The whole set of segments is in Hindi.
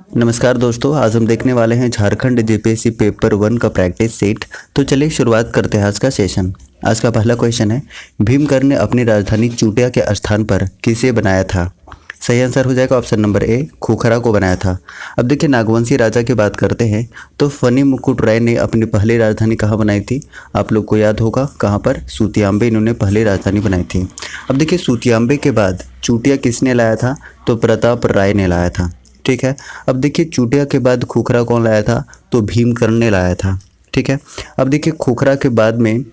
नमस्कार दोस्तों, आज हम देखने वाले हैं झारखंड जेपीएससी पेपर 1 का प्रैक्टिस सेट। तो चलिए शुरुआत करते हैं आज का सेशन। आज का पहला क्वेश्चन है, भीमकर ने अपनी राजधानी चूटिया के स्थान पर किसे बनाया था? सही आंसर हो जाएगा ऑप्शन नंबर ए, खोखरा को बनाया था। अब देखिए, नागवंशी राजा की बात करते हैं तो फनी मुकुट राय ने अपनी पहली राजधानी कहाँ बनाई थी? आप लोग को याद होगा कहाँ पर, सूतियाम्बे इन्होंने पहली राजधानी बनाई थी। अब देखिए, सूतियाम्बे के बाद चूटिया किसने लाया था? तो प्रताप राय ने लाया था। ठीक है। अब देखिए, चूटिया के बाद खोखरा कौन लाया था? तो भीमकर्ण ने लाया था। ठीक है। अब देखिए, खोखरा के बाद में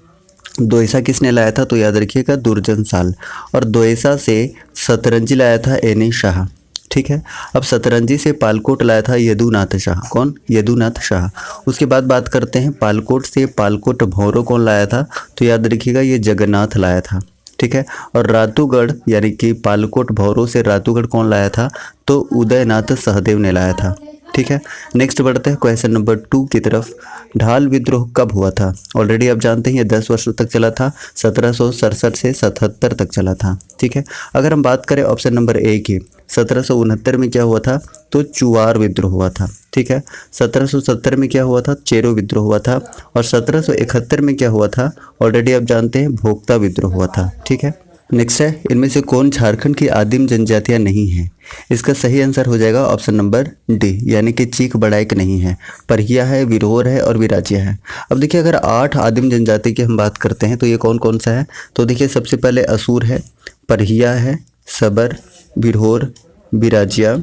दोयसा किसने लाया था? तो याद रखिएगा दुर्जन साल। और दोयसा से सतरंजी लाया था एनी शाह। ठीक है। अब सतरंजी से पालकोट लाया था यदुनाथ शाह। कौन? यदुनाथ शाह। उसके बाद बात करते हैं, पालकोट से पालकोट भौरों कौन लाया था? तो याद रखिएगा ये जगन्नाथ लाया था। ठीक है। और रातूगढ़ यानी कि पालकोट भौरों से रातूगढ़ कौन लाया था? तो उदयनाथ सहदेव ने लाया था। ठीक है। नेक्स्ट बढ़ते हैं क्वेश्चन नंबर 2 की तरफ। ढाल विद्रोह कब हुआ था? ऑलरेडी आप जानते हैं ये 10 वर्षों तक चला था, 1767 से 77 तक चला था। ठीक है। अगर हम बात करें ऑप्शन नंबर ए की, 1769 में क्या हुआ था? तो चुआर विद्रोह हुआ था। ठीक है। 1770 में क्या हुआ था? चेरो विद्रोह हुआ था। और 1771 में क्या हुआ था? ऑलरेडी आप जानते हैं भोक्ता विद्रोह हुआ था। ठीक है। नेक्स्ट है, इनमें से कौन झारखंड की आदिम जनजातियां नहीं है? इसका सही आंसर हो जाएगा ऑप्शन नंबर डी, यानी कि चीख बढ़ाइक नहीं है, परहिया है, विरहोर है और विराजिया है। अब देखिए, अगर 8 आदिम जनजाति की हम बात करते हैं तो ये कौन कौन सा है? तो देखिए, सबसे पहले असुर है, परहिया है, सबर, विरहोर, विराजिया,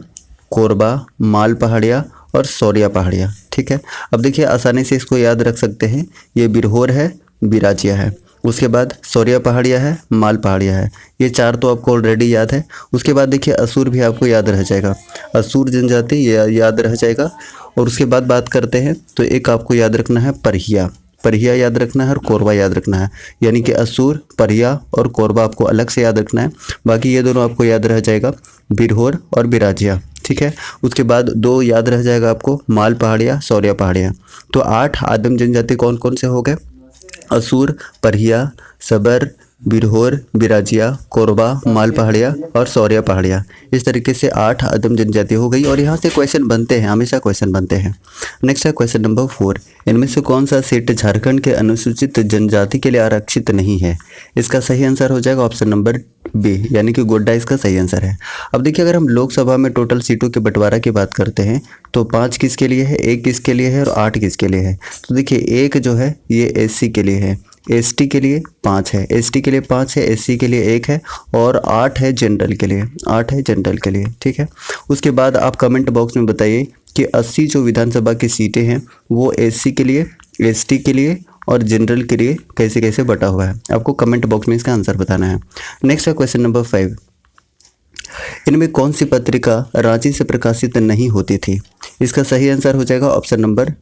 कोरबा, माल पहाड़िया और सौरिया पहाड़िया। ठीक है। अब देखिए, आसानी से इसको याद रख सकते हैं, ये विरहोर है, विराजिया है, उसके बाद सौरिया पहाड़िया है, माल पहाड़िया है। ये 4 तो आपको ऑलरेडी याद है। उसके बाद देखिए, असुर भी आपको याद रह जाएगा, असुर जनजाति ये याद रह जाएगा। और उसके बाद बात करते हैं तो एक आपको याद रखना है परहिया, परहिया याद रखना है और कोरबा याद रखना है। यानी कि असुर, परहिया और कोरबा आपको अलग से याद रखना है। बाकी ये दोनों आपको याद रह जाएगा, बिरहोर और बिराजिया। ठीक है। उसके बाद 2 याद रह जाएगा आपको, माल पहाड़िया, सौरिया पहाड़िया। तो 8 आदिम जनजाति कौन कौन से हो गए? असुर, परहिया, सबर, बिरहोर, बिराजिया, कोरबा, माल पहाड़िया और सौरिया पहाड़िया। इस तरीके से 8 आदिम जनजाति हो गई। और यहाँ से क्वेश्चन बनते हैं, हमेशा क्वेश्चन बनते हैं। नेक्स्ट है क्वेश्चन नंबर 4, इनमें से कौन सा सीट झारखंड के अनुसूचित जनजाति के लिए आरक्षित नहीं है? इसका सही आंसर हो जाएगा ऑप्शन नंबर बी, यानी कि गोड्डा इसका सही आंसर है। अब देखिए, अगर हम लोकसभा में टोटल सीटों के बंटवारा की बात करते हैं तो 5 किसके लिए है, 1 किसके लिए है और 8 किसके लिए है? तो देखिए, 1 जो है ये एससी के लिए है, एसटी के लिए 5 है, एसटी के लिए 5 है, एससी के लिए 1 है और 8 है जनरल के लिए, 8 है जनरल के लिए। ठीक है। उसके बाद आप कमेंट बॉक्स में बताइए कि 80 जो विधानसभा की सीटें हैं वो एससी के लिए, एसटी के लिए और जनरल के लिए कैसे कैसे बटा हुआ है। आपको कमेंट बॉक्स में इसका आंसर बताना है। नेक्स्ट है क्वेश्चन नंबर 5, इनमें कौन सी पत्रिका रांची से प्रकाशित नहीं होती थी? इसका सही आंसर हो जाएगा ऑप्शन नंबर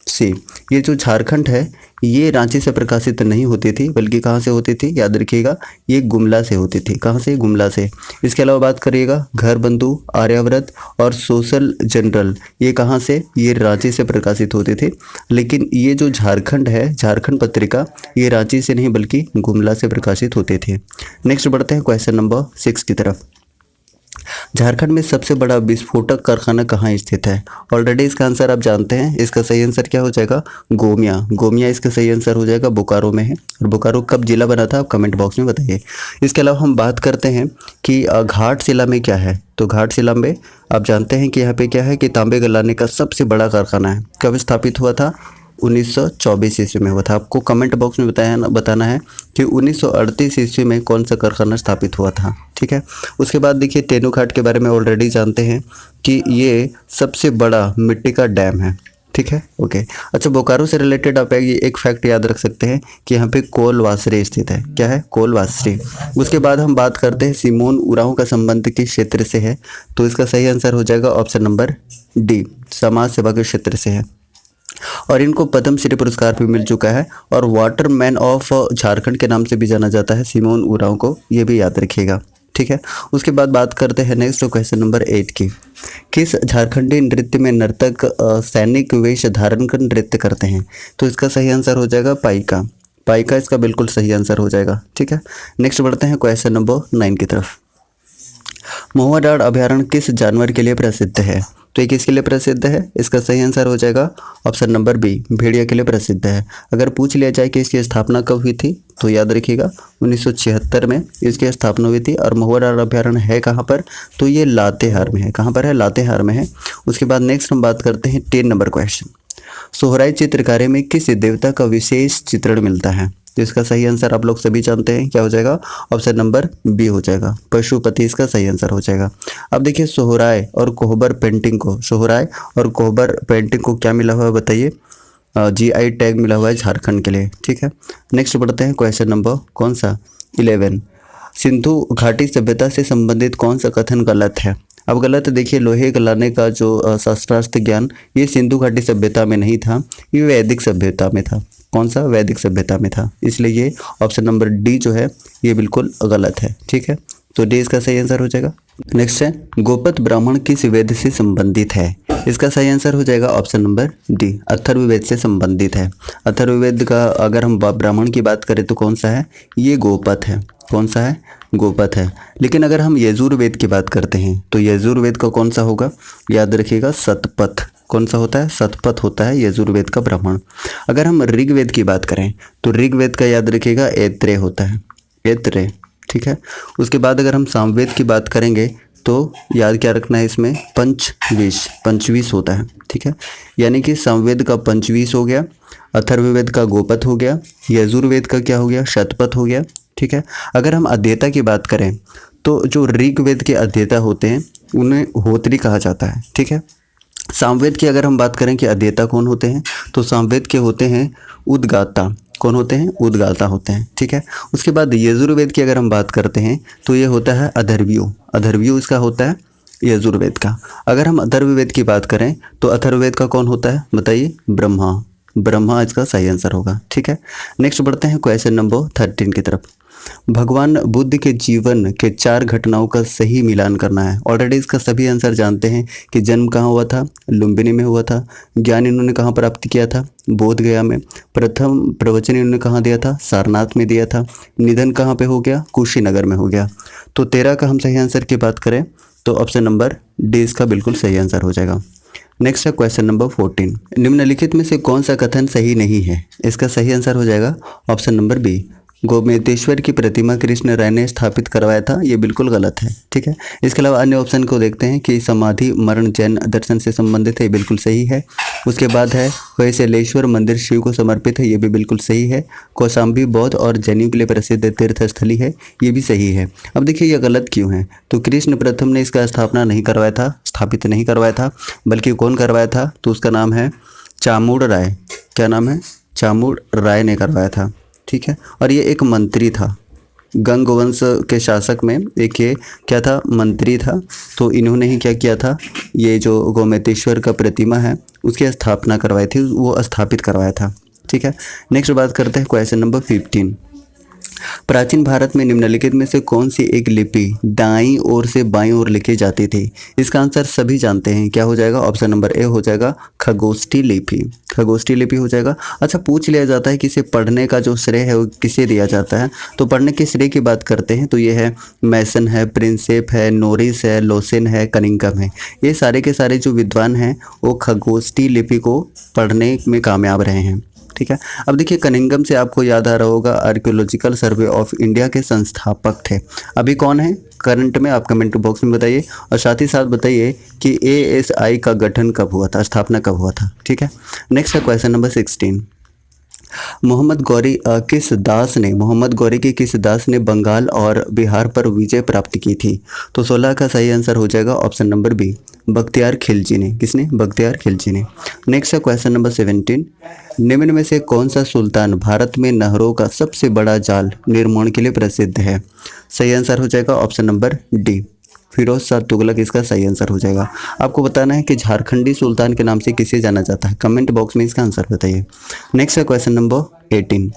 सी। ये जो झारखंड है ये रांची से प्रकाशित नहीं होती थी, बल्कि कहाँ से होती थी? याद रखिएगा, ये गुमला से होती थी। कहाँ से? गुमला से। इसके अलावा बात करिएगा, घर बंधु, आर्याव्रत और सोशल जनरल, ये कहाँ से? ये रांची से प्रकाशित होती थी। लेकिन ये जो झारखंड है, झारखंड पत्रिका, ये रांची से नहीं बल्कि गुमला से प्रकाशित होती थी। नेक्स्ट बढ़ते हैं क्वेश्चन नंबर 6 की तरफ। झारखंड में सबसे बड़ा विस्फोटक कारखाना कहाँ स्थित है? ऑलरेडी इसका आंसर आप जानते हैं। इसका सही आंसर क्या हो जाएगा? गोमिया। गोमिया इसका सही आंसर हो जाएगा, बोकारो में है। और बोकारो कब जिला बना था? आप कमेंट बॉक्स में बताइए। इसके अलावा हम बात करते हैं कि घाटशिला में क्या है? तो घाटशिला में आप जानते हैं कि यहाँ पे क्या है कि तांबे गलाने का सबसे बड़ा कारखाना है। कब स्थापित हुआ था? 1924 ईस्वी में हुआ था। आपको कमेंट बॉक्स में बताना है कि 1938 ईस्वी में कौन सा कारखाना स्थापित हुआ था। ठीक है। उसके बाद देखिए, तेनूघाट के बारे में ऑलरेडी जानते हैं कि ये सबसे बड़ा मिट्टी का डैम है। ठीक है। ओके। अच्छा, बोकारो से रिलेटेड आप एक फैक्ट याद रख सकते हैं कि यहाँ पे कोलवासरे स्थित है। क्या है? कोलवासरे। उसके बाद हम बात करते हैं सिमोन उरांव का संबंध किस क्षेत्र से है? तो इसका सही आंसर हो जाएगा ऑप्शन नंबर डी, समाज सेवा के क्षेत्र से है। और इनको पद्मश्री पुरस्कार भी मिल चुका है और वाटरमैन ऑफ झारखंड के नाम से भी जाना जाता है सिमोन उरांव को, ये भी याद रखिएगा। ठीक है। उसके बाद बात करते हैं नेक्स्ट क्वेश्चन नंबर 8 की। किस झारखंडी नृत्य में नर्तक सैनिक वेश धारण कर नृत्य करते हैं? तो इसका सही आंसर हो जाएगा पाइका। पाइका इसका बिल्कुल सही आंसर हो जाएगा। ठीक है। नेक्स्ट बढ़ते हैं क्वेश्चन नंबर 9 की तरफ। महुआ डाँड़ अभयारण्य किस जानवर के लिए प्रसिद्ध है? तो ये किसके लिए प्रसिद्ध है? इसका सही आंसर हो जाएगा ऑप्शन नंबर बी, भेड़िया के लिए प्रसिद्ध है। अगर पूछ लिया जाए कि इसकी स्थापना कब हुई थी तो याद रखिएगा 1976 में इसकी स्थापना हुई थी। और महुआ डार अभ्यारण्य है कहाँ पर? तो ये लातेहार में है। कहाँ पर है? लातेहार में है। उसके बाद नेक्स्ट हम बात करते हैं 10 नंबर क्वेश्चन। सोहराय चित्रकारी में किस देवता का विशेष चित्रण मिलता है? तो इसका सही आंसर आप लोग सभी जानते हैं, क्या हो जाएगा? ऑप्शन नंबर बी हो जाएगा, पशुपति इसका सही आंसर हो जाएगा। अब देखिए सोहराय और कोहबर पेंटिंग को, सोहराय और कोहबर पेंटिंग को क्या मिला हुआ है बताइए? GI टैग मिला हुआ है झारखंड के लिए, ठीक है। नेक्स्ट बढ़ते हैं क्वेश्चन नंबर कौन सा? 11। सिंधु घाटी सभ्यता से संबंधित कौन सा कथन गलत है? अब गलत देखिए, लोहे गलाने का जो शास्त्रार्थ ज्ञान ये सिंधु घाटी सभ्यता में नहीं था, ये वैदिक सभ्यता में था। कौन सा? वैदिक सभ्यता में था। इसलिए ये ऑप्शन नंबर डी जो है ये बिल्कुल गलत है, ठीक है। तो डी इसका सही आंसर हो जाएगा। नेक्स्ट है गोपत ब्राह्मण किस वेद से संबंधित है? इसका सही आंसर हो जाएगा ऑप्शन नंबर डी, अथर्ववेद से संबंधित है। अथर्ववेद का अगर हम ब्राह्मण की बात करें तो कौन सा है? ये गोपत है। कौन सा है? गोपत है। लेकिन अगर हम यजुर्वेद की बात करते हैं तो यजुर्वेद का कौन सा होगा? याद रखिएगा शतपथ। कौन सा होता है? शतपथ होता है यजुर्वेद का ब्राह्मण। अगर हम ऋग्वेद की बात करें तो ऋग्वेद का याद रखिएगा ऐत्रेय होता है, ऐत्रेय, ठीक है। उसके बाद अगर हम सामवेद की बात करेंगे तो याद क्या रखना है इसमें? पंचवीस, पंचवीस होता है, ठीक है। यानी कि सामवेद का पंचवीस हो गया, अथर्ववेद का गोपत हो गया, यजुर्वेद का क्या हो गया? शतपथ हो गया, ठीक है। अगर हम अध्येता की बात करें तो जो ऋग्वेद के अध्येता होते हैं उन्हें होत्री कहा जाता है, ठीक है। सामवेद की अगर हम बात करें कि अध्येता कौन होते हैं तो सामवेद के होते हैं उद्गाता। कौन होते हैं? उद्गाता होते हैं, ठीक है। उसके बाद यजुर्वेद की अगर हम बात करते हैं तो ये होता है अथर्वयो, अथर्वयो इसका होता है यजुर्वेद का। अगर हम अथर्ववेद की बात करें तो अथर्ववेद का कौन होता है बताइए? ब्रह्मा, ब्रह्मा इसका सही आंसर होगा, ठीक है। नेक्स्ट बढ़ते हैं क्वेश्चन नंबर 13 की तरफ। भगवान बुद्ध के जीवन के 4 घटनाओं का सही मिलान करना है। ऑलरेडी इसका सभी आंसर जानते हैं कि जन्म कहाँ हुआ था? लुम्बिनी में हुआ था। ज्ञान इन्होंने कहाँ प्राप्त किया था? बोध गया में। प्रथम प्रवचन इन्होंने कहाँ दिया था? सारनाथ में दिया था। निधन कहाँ पे हो गया? कुशीनगर में हो गया। तो 13 का हम सही आंसर की बात करें तो ऑप्शन नंबर डी इसका बिल्कुल सही आंसर हो जाएगा। नेक्स्ट है क्वेश्चन नंबर 14। निम्नलिखित में से कौन सा कथन सही नहीं है? इसका सही आंसर हो जाएगा ऑप्शन नंबर बी, गोमेतेश्वर की प्रतिमा कृष्ण राय ने स्थापित करवाया था। ये बिल्कुल गलत है, ठीक है। इसके अलावा अन्य ऑप्शन को देखते हैं कि समाधि मरण जैन दर्शन से संबंधित है, ये बिल्कुल सही है। उसके बाद है होयसलेश्वर मंदिर शिव को समर्पित है, ये भी बिल्कुल सही है। कौशाम्बी बौद्ध और जैनियों के लिए प्रसिद्ध तीर्थस्थली है, ये भी सही है। अब देखिए ये गलत क्यों है? तो कृष्ण प्रथम ने इसका स्थापना नहीं करवाया था, स्थापित नहीं करवाया था, बल्कि कौन करवाया था? तो उसका नाम है चामुंड राय। क्या नाम है? चामुंड राय ने करवाया था, ठीक है। और ये एक मंत्री था, गंग वंश के शासक में एक ये क्या था? मंत्री था। तो इन्होंने ही क्या किया था? ये जो गोमेतेश्वर का प्रतिमा है उसकी स्थापना करवाई थी, वो स्थापित करवाया था, ठीक है। नेक्स्ट बात करते हैं क्वेश्चन नंबर 15। प्राचीन भारत में निम्नलिखित में से कौन सी एक लिपि दाईं ओर से बाईं ओर लिखी जाती थी? इसका आंसर सभी जानते हैं, क्या हो जाएगा? ऑप्शन नंबर ए हो जाएगा खगोष्ठी लिपि, खगोष्ठी लिपि हो जाएगा। अच्छा, पूछ लिया जाता है कि इसे पढ़ने का जो श्रेय है वो किसे दिया जाता है? तो पढ़ने के श्रेय की बात करते हैं तो ये है मैसन है, प्रिंसेप है, नोरिस है, लोसेन है, कनिंगम है। ये सारे के सारे जो विद्वान हैं वो खगोष्ठी लिपि को पढ़ने में कामयाब रहे हैं, ठीक है। अब देखिए कनिंगम से आपको याद आ रहा होगा आर्कियोलॉजिकल सर्वे ऑफ इंडिया के संस्थापक थे। अभी कौन है करंट में? आप कमेंट बॉक्स में बताइए और साथ ही साथ बताइए कि ASI का गठन कब हुआ था, स्थापना कब हुआ था, ठीक है। नेक्स्ट है क्वेश्चन नंबर 16। मोहम्मद गौरी के किस दास ने बंगाल और बिहार पर विजय प्राप्त की थी? तो 16 का सही आंसर हो जाएगा option number B, Bakhtiyar Khilji ने। किसने? बख्तियार खिलजी ने। नेक्स्ट है क्वेश्चन नंबर 17। निम्न में से कौन सा सुल्तान भारत में नहरों का सबसे बड़ा जाल निर्माण के लिए प्रसिद्ध है? सही आंसर हो जाएगा option number D, Firoz Shah Tughlaq इसका सही आंसर हो जाएगा। आपको बताना है कि झारखंडी सुल्तान के नाम से किसे जाना जाता है, कमेंट बॉक्स में इसका आंसर बताइए। नेक्स्ट है क्वेश्चन नंबर 18।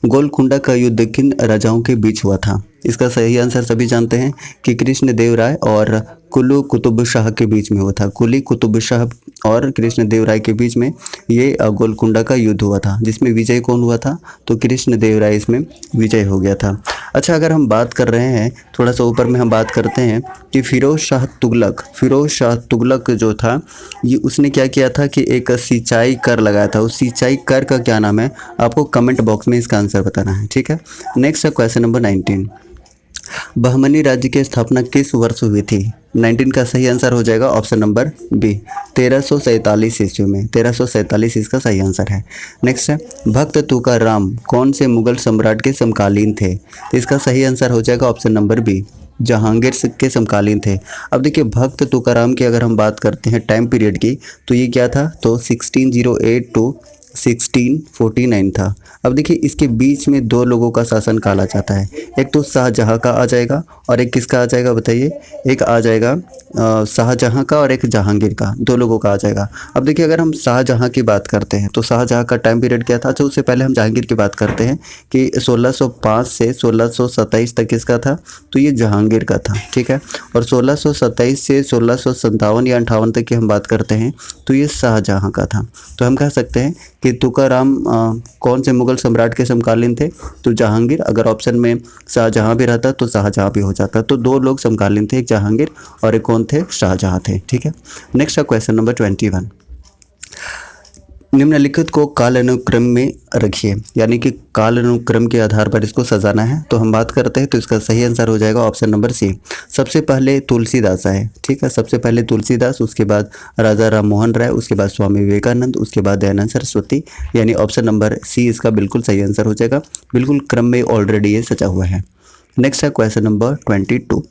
गोलकुंडा का युद्ध किन राजाओं के बीच हुआ था? इसका सही आंसर सभी जानते हैं कि कृष्ण देव राय और कुली कुतुब शाह के बीच में हुआ था। कुली कुतुब शाह और कृष्णदेवराय के बीच में ये गोलकुंडा का युद्ध हुआ था, जिसमें विजय कौन हुआ था? तो कृष्णदेवराय इसमें विजय हो गया था। अच्छा, अगर हम बात कर रहे हैं थोड़ा सा ऊपर में, हम बात करते हैं कि फिरोज शाह तुगलक जो था, ये उसने क्या किया था कि एक सिंचाई कर लगाया था। उस सिंचाई कर का क्या नाम है? आपको कमेंट बॉक्स में इसका आंसर बताना है, ठीक है। नेक्स्ट है क्वेश्चन नंबर 19। बहमनी राज्य की स्थापना किस वर्ष हुई थी? 19 का सही आंसर हो जाएगा ऑप्शन नंबर बी, 1347 ईस्वी में। 1347 इसका सही आंसर है। नेक्स्ट है भक्त तुकाराम कौन से मुगल सम्राट के समकालीन थे? तो इसका सही आंसर हो जाएगा ऑप्शन नंबर बी, जहांगीर के समकालीन थे। अब देखिए भक्त तुकाराम की अगर हम बात करते हैं टाइम पीरियड की, तो ये क्या था? तो 1608 टू 1649 था। अब देखिए इसके बीच में दो लोगों का शासन काला जाता है, एक तो शाहजहां का आ जाएगा और एक किसका आ जाएगा बताइए? एक आ जाएगा शाहजहां का और एक जहांगीर का, दो लोगों का आ जाएगा। अब देखिए अगर हम शाहजहां की बात करते हैं तो शाहजहां का टाइम पीरियड क्या था? अच्छा, उससे पहले हम जहांगीर की बात करते हैं कि 1605 से 1627 तक किसका था? तो ये जहांगीर का था, ठीक है। और 1627 से 1657 या 58 तक की हम बात करते हैं तो ये शाहजहां का था। तो हम कह सकते हैं कि तुकाराम कौन से मुगल सम्राट के समकालीन थे? तो जहांगीर। अगर ऑप्शन में शाहजहां भी रहता तो शाहजहां भी हो जाता। तो दो लोग समकालीन थे, एक जहांगीर और एक कौन थे? शाहजहां थे, ठीक है। नेक्स्ट है क्वेश्चन नंबर 21। निम्नलिखित को काल अनुक्रम में रखिए, यानी कि काल अनुक्रम के आधार पर इसको सजाना है। तो हम बात करते हैं तो इसका सही आंसर हो जाएगा ऑप्शन नंबर सी, सबसे पहले तुलसीदास आए, ठीक है। सबसे पहले तुलसीदास, उसके बाद राजा राम मोहन राय, उसके बाद स्वामी विवेकानंद, उसके बाद दयानंद सरस्वती, यानी ऑप्शन नंबर सी इसका बिल्कुल सही आंसर हो जाएगा। बिल्कुल क्रम में ऑलरेडी ये सजा हुआ है। नेक्स्ट है क्वेश्चन नंबर 22।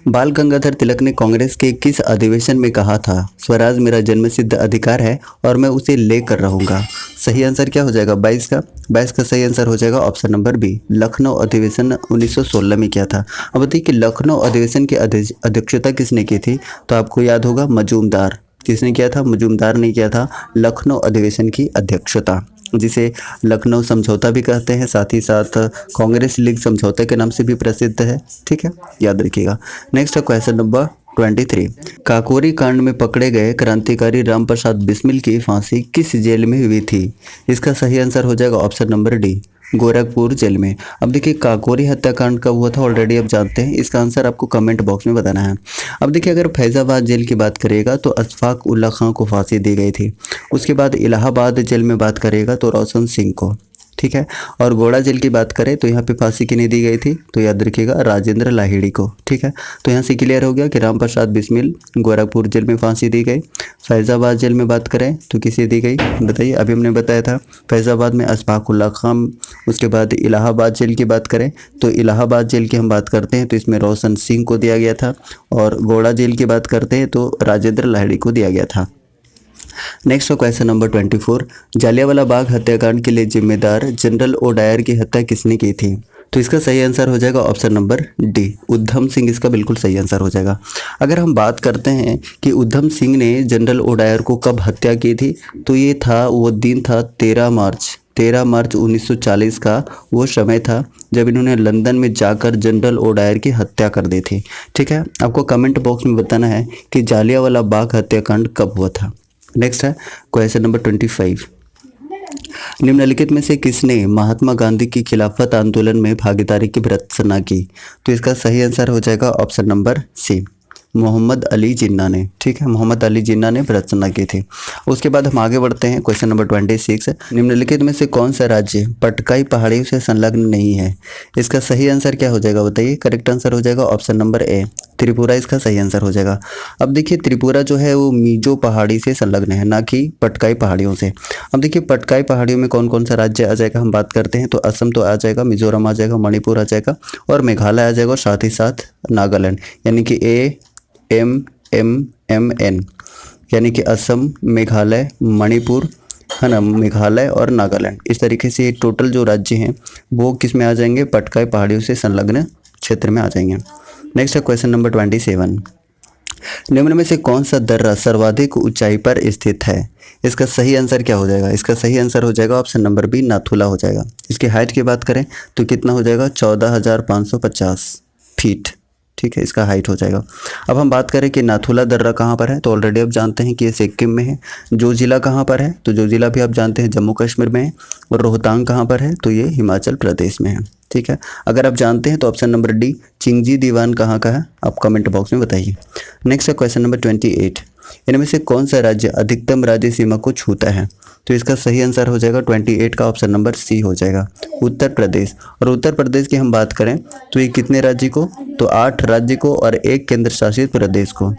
बाल गंगाधर तिलक ने कांग्रेस के किस अधिवेशन में कहा था स्वराज मेरा जन्मसिद्ध अधिकार है और मैं उसे लेकर रहूंगा? सही आंसर क्या हो जाएगा? 22 का। 22 का सही आंसर हो जाएगा ऑप्शन नंबर बी, लखनऊ अधिवेशन 1916 में किया था। अब बताइए कि लखनऊ अधिवेशन की अध्यक्षता किसने की थी? तो आपको याद होगा मजूमदार। किसने किया था? मजूमदार ने किया था लखनऊ अधिवेशन की अध्यक्षता, जिसे लखनऊ समझौता भी कहते हैं, साथ ही साथ कांग्रेस लीग समझौते के नाम से भी प्रसिद्ध है, ठीक है, याद रखिएगा। नेक्स्ट है क्वेश्चन नंबर 23। काकोरी कांड में पकड़े गए क्रांतिकारी रामप्रसाद बिस्मिल की फांसी किस जेल में हुई थी? इसका सही आंसर हो जाएगा option number D, Gorakhpur jail में। अब देखिए काकोरी हत्याकांड कब हुआ था ऑलरेडी आप जानते हैं, इसका आंसर आपको कमेंट बॉक्स में बताना है। अब देखिए अगर फैज़ाबाद जेल की बात करिएगा तो अशफाक उल्ला खां को फांसी दी गई थी। उसके बाद इलाहाबाद जेल में बात करिएगा तो रोशन सिंह को, ठीक है। और गोड़ा जेल की बात करें तो यहाँ पे फांसी किन्हें दी गई थी? तो याद रखिएगा राजेंद्र लाहिड़ी को, ठीक है। तो यहाँ से क्लियर हो गया कि रामप्रसाद बिस्मिल गोरखपुर जेल में फांसी दी गई। फैज़ाबाद जेल में बात करें तो किसे दी गई बताइए? अभी हमने बताया था फैज़ाबाद में अशफाक उल्ला खां। उसके बाद इलाहाबाद जेल की बात करें तो इलाहाबाद जेल की हम बात करते हैं तो इसमें रोशन सिंह को दिया गया था। और गोड़ा जेल की बात करते हैं तो राजेंद्र लाहिड़ी को दिया गया था। Next question number 24। Jallianwala Bagh हत्याकांड के लिए जिम्मेदार जनरल ओ डायर की हत्या किसने की थी? तो इसका सही आंसर हो जाएगा option number D, Udham Singh इसका बिल्कुल सही आंसर हो जाएगा। अगर हम बात करते हैं कि उधम सिंह ने जनरल ओ डायर को कब हत्या की थी, तो ये था वो दिन था 13 मार्च 1940 का वो समय था जब इन्होंने लंदन में जाकर जनरल ओ डायर की हत्या कर दी थी, ठीक है। आपको कमेंट बॉक्स में बताना है कि जालियांवाला बाग हत्याकांड कब हुआ था। नेक्स्ट है क्वेश्चन नंबर 25। निम्नलिखित में से किसने महात्मा गांधी की खिलाफत आंदोलन में भागीदारी की भर्त्सना की? तो इसका सही आंसर हो जाएगा option number C, Mohammad Ali Jinnah ने, ठीक है। मोहम्मद अली जिन्ना ने भर्त्सना की थी। उसके बाद हम आगे बढ़ते हैं क्वेश्चन नंबर 26। निम्नलिखित में से कौन सा राज्य पटकाई पहाड़ियों से संलग्न नहीं है? इसका सही आंसर क्या हो जाएगा बताइए? करेक्ट आंसर हो जाएगा ऑप्शन नंबर ए, त्रिपुरा इसका सही आंसर हो जाएगा। अब देखिए त्रिपुरा जो है वो मीजो पहाड़ी से संलग्न है, ना कि पटकाई पहाड़ियों से। अब देखिए पटकाई पहाड़ियों में कौन कौन सा राज्य आ जाएगा हम बात करते हैं तो असम तो आ जाएगा, मिजोरम आ जाएगा, मणिपुर आ जाएगा और मेघालय आ जाएगा और साथ ही साथ नागालैंड, यानी कि AMMN, यानी कि असम, मेघालय, मणिपुर, है ना, मेघालय और नागालैंड। इस तरीके से टोटल जो राज्य हैं वो किस में आ जाएंगे? पटकाई पहाड़ियों से संलग्न क्षेत्र में आ जाएंगे। नेक्स्ट है क्वेश्चन नंबर 27। निम्न में से कौन सा दर्रा सर्वाधिक ऊंचाई पर स्थित है? इसका सही आंसर क्या हो जाएगा? इसका सही आंसर हो जाएगा ऑप्शन नंबर बी, नाथुला हो जाएगा। इसकी हाइट की बात करें तो कितना हो जाएगा? 14,550 फीट, ठीक है, इसका हाइट हो जाएगा। अब हम बात करें कि नाथुला दर्रा कहाँ पर है, तो ऑलरेडी आप जानते हैं कि ये सिक्किम में है। जो ज़िला कहाँ पर है, तो जो ज़िला भी आप जानते हैं जम्मू कश्मीर में है। और रोहतांग कहाँ पर है, तो ये हिमाचल प्रदेश में है। ठीक है, अगर आप जानते हैं तो ऑप्शन नंबर डी चिंगजी दीवान कहाँ का है, आप कमेंट बॉक्स में बताइए। नेक्स्ट है क्वेश्चन नंबर 28। इनमें से कौन सा राज्य अधिकतम राज्य सीमा को छूता है, तो इसका सही आंसर हो जाएगा 28 का ऑप्शन नंबर सी हो जाएगा, उत्तर प्रदेश। और उत्तर प्रदेश की हम बात करें तो ये कितने राज्य को, तो 8 राज्य को और 1 केंद्र शासित प्रदेश को।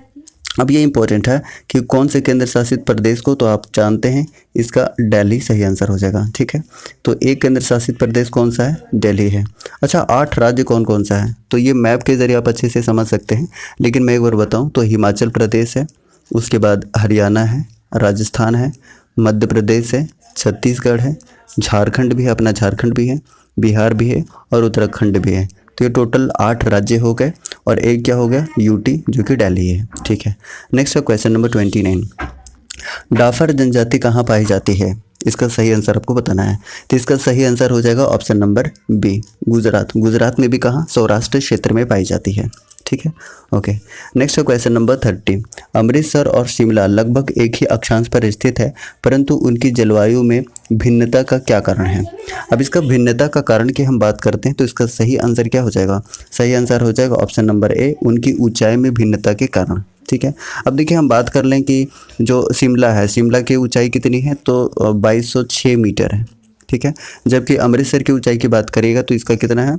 अब ये इंपॉर्टेंट है कि कौन से केंद्र शासित प्रदेश को, तो आप जानते हैं इसका दिल्ली सही आंसर हो जाएगा। ठीक है, तो एक केंद्र शासित प्रदेश कौन सा है, दिल्ली है। अच्छा, 8 राज्य कौन कौन सा है, तो ये मैप के जरिए आप अच्छे से समझ सकते हैं, लेकिन मैं एक बार बताऊं तो हिमाचल प्रदेश है, उसके बाद हरियाणा है, राजस्थान है, मध्य प्रदेश है, छत्तीसगढ़ है, झारखंड भी है, अपना झारखंड भी है, बिहार भी है और उत्तराखंड भी है। तो ये टोटल 8 राज्य हो गए और एक क्या हो गया, यूटी, जो कि दिल्ली है। ठीक है, नेक्स्ट है क्वेश्चन नंबर 29। डाफर जनजाति कहाँ पाई जाती है, इसका सही आंसर आपको बताना है। तो इसका सही आंसर हो जाएगा option number B, Gujarat. Gujarat में भी कहाँ, सौराष्ट्र क्षेत्र में पाई जाती है। ठीक है, ओके। नेक्स्ट है क्वेश्चन नंबर 30। अमृतसर और शिमला लगभग एक ही अक्षांश पर स्थित है, परंतु उनकी जलवायु में भिन्नता का क्या कारण है। अब इसका भिन्नता का कारण की हम बात करते हैं तो इसका सही आंसर क्या हो जाएगा, सही आंसर हो जाएगा ऑप्शन नंबर ए, उनकी ऊंचाई में भिन्नता के कारण। ठीक है, अब देखिए हम बात कर लें कि जो शिमला है, शिमला की ऊंचाई कितनी है, तो 2206 मीटर है। ठीक है, जबकि अमृतसर की ऊंचाई की बात करिएगा तो इसका कितना है,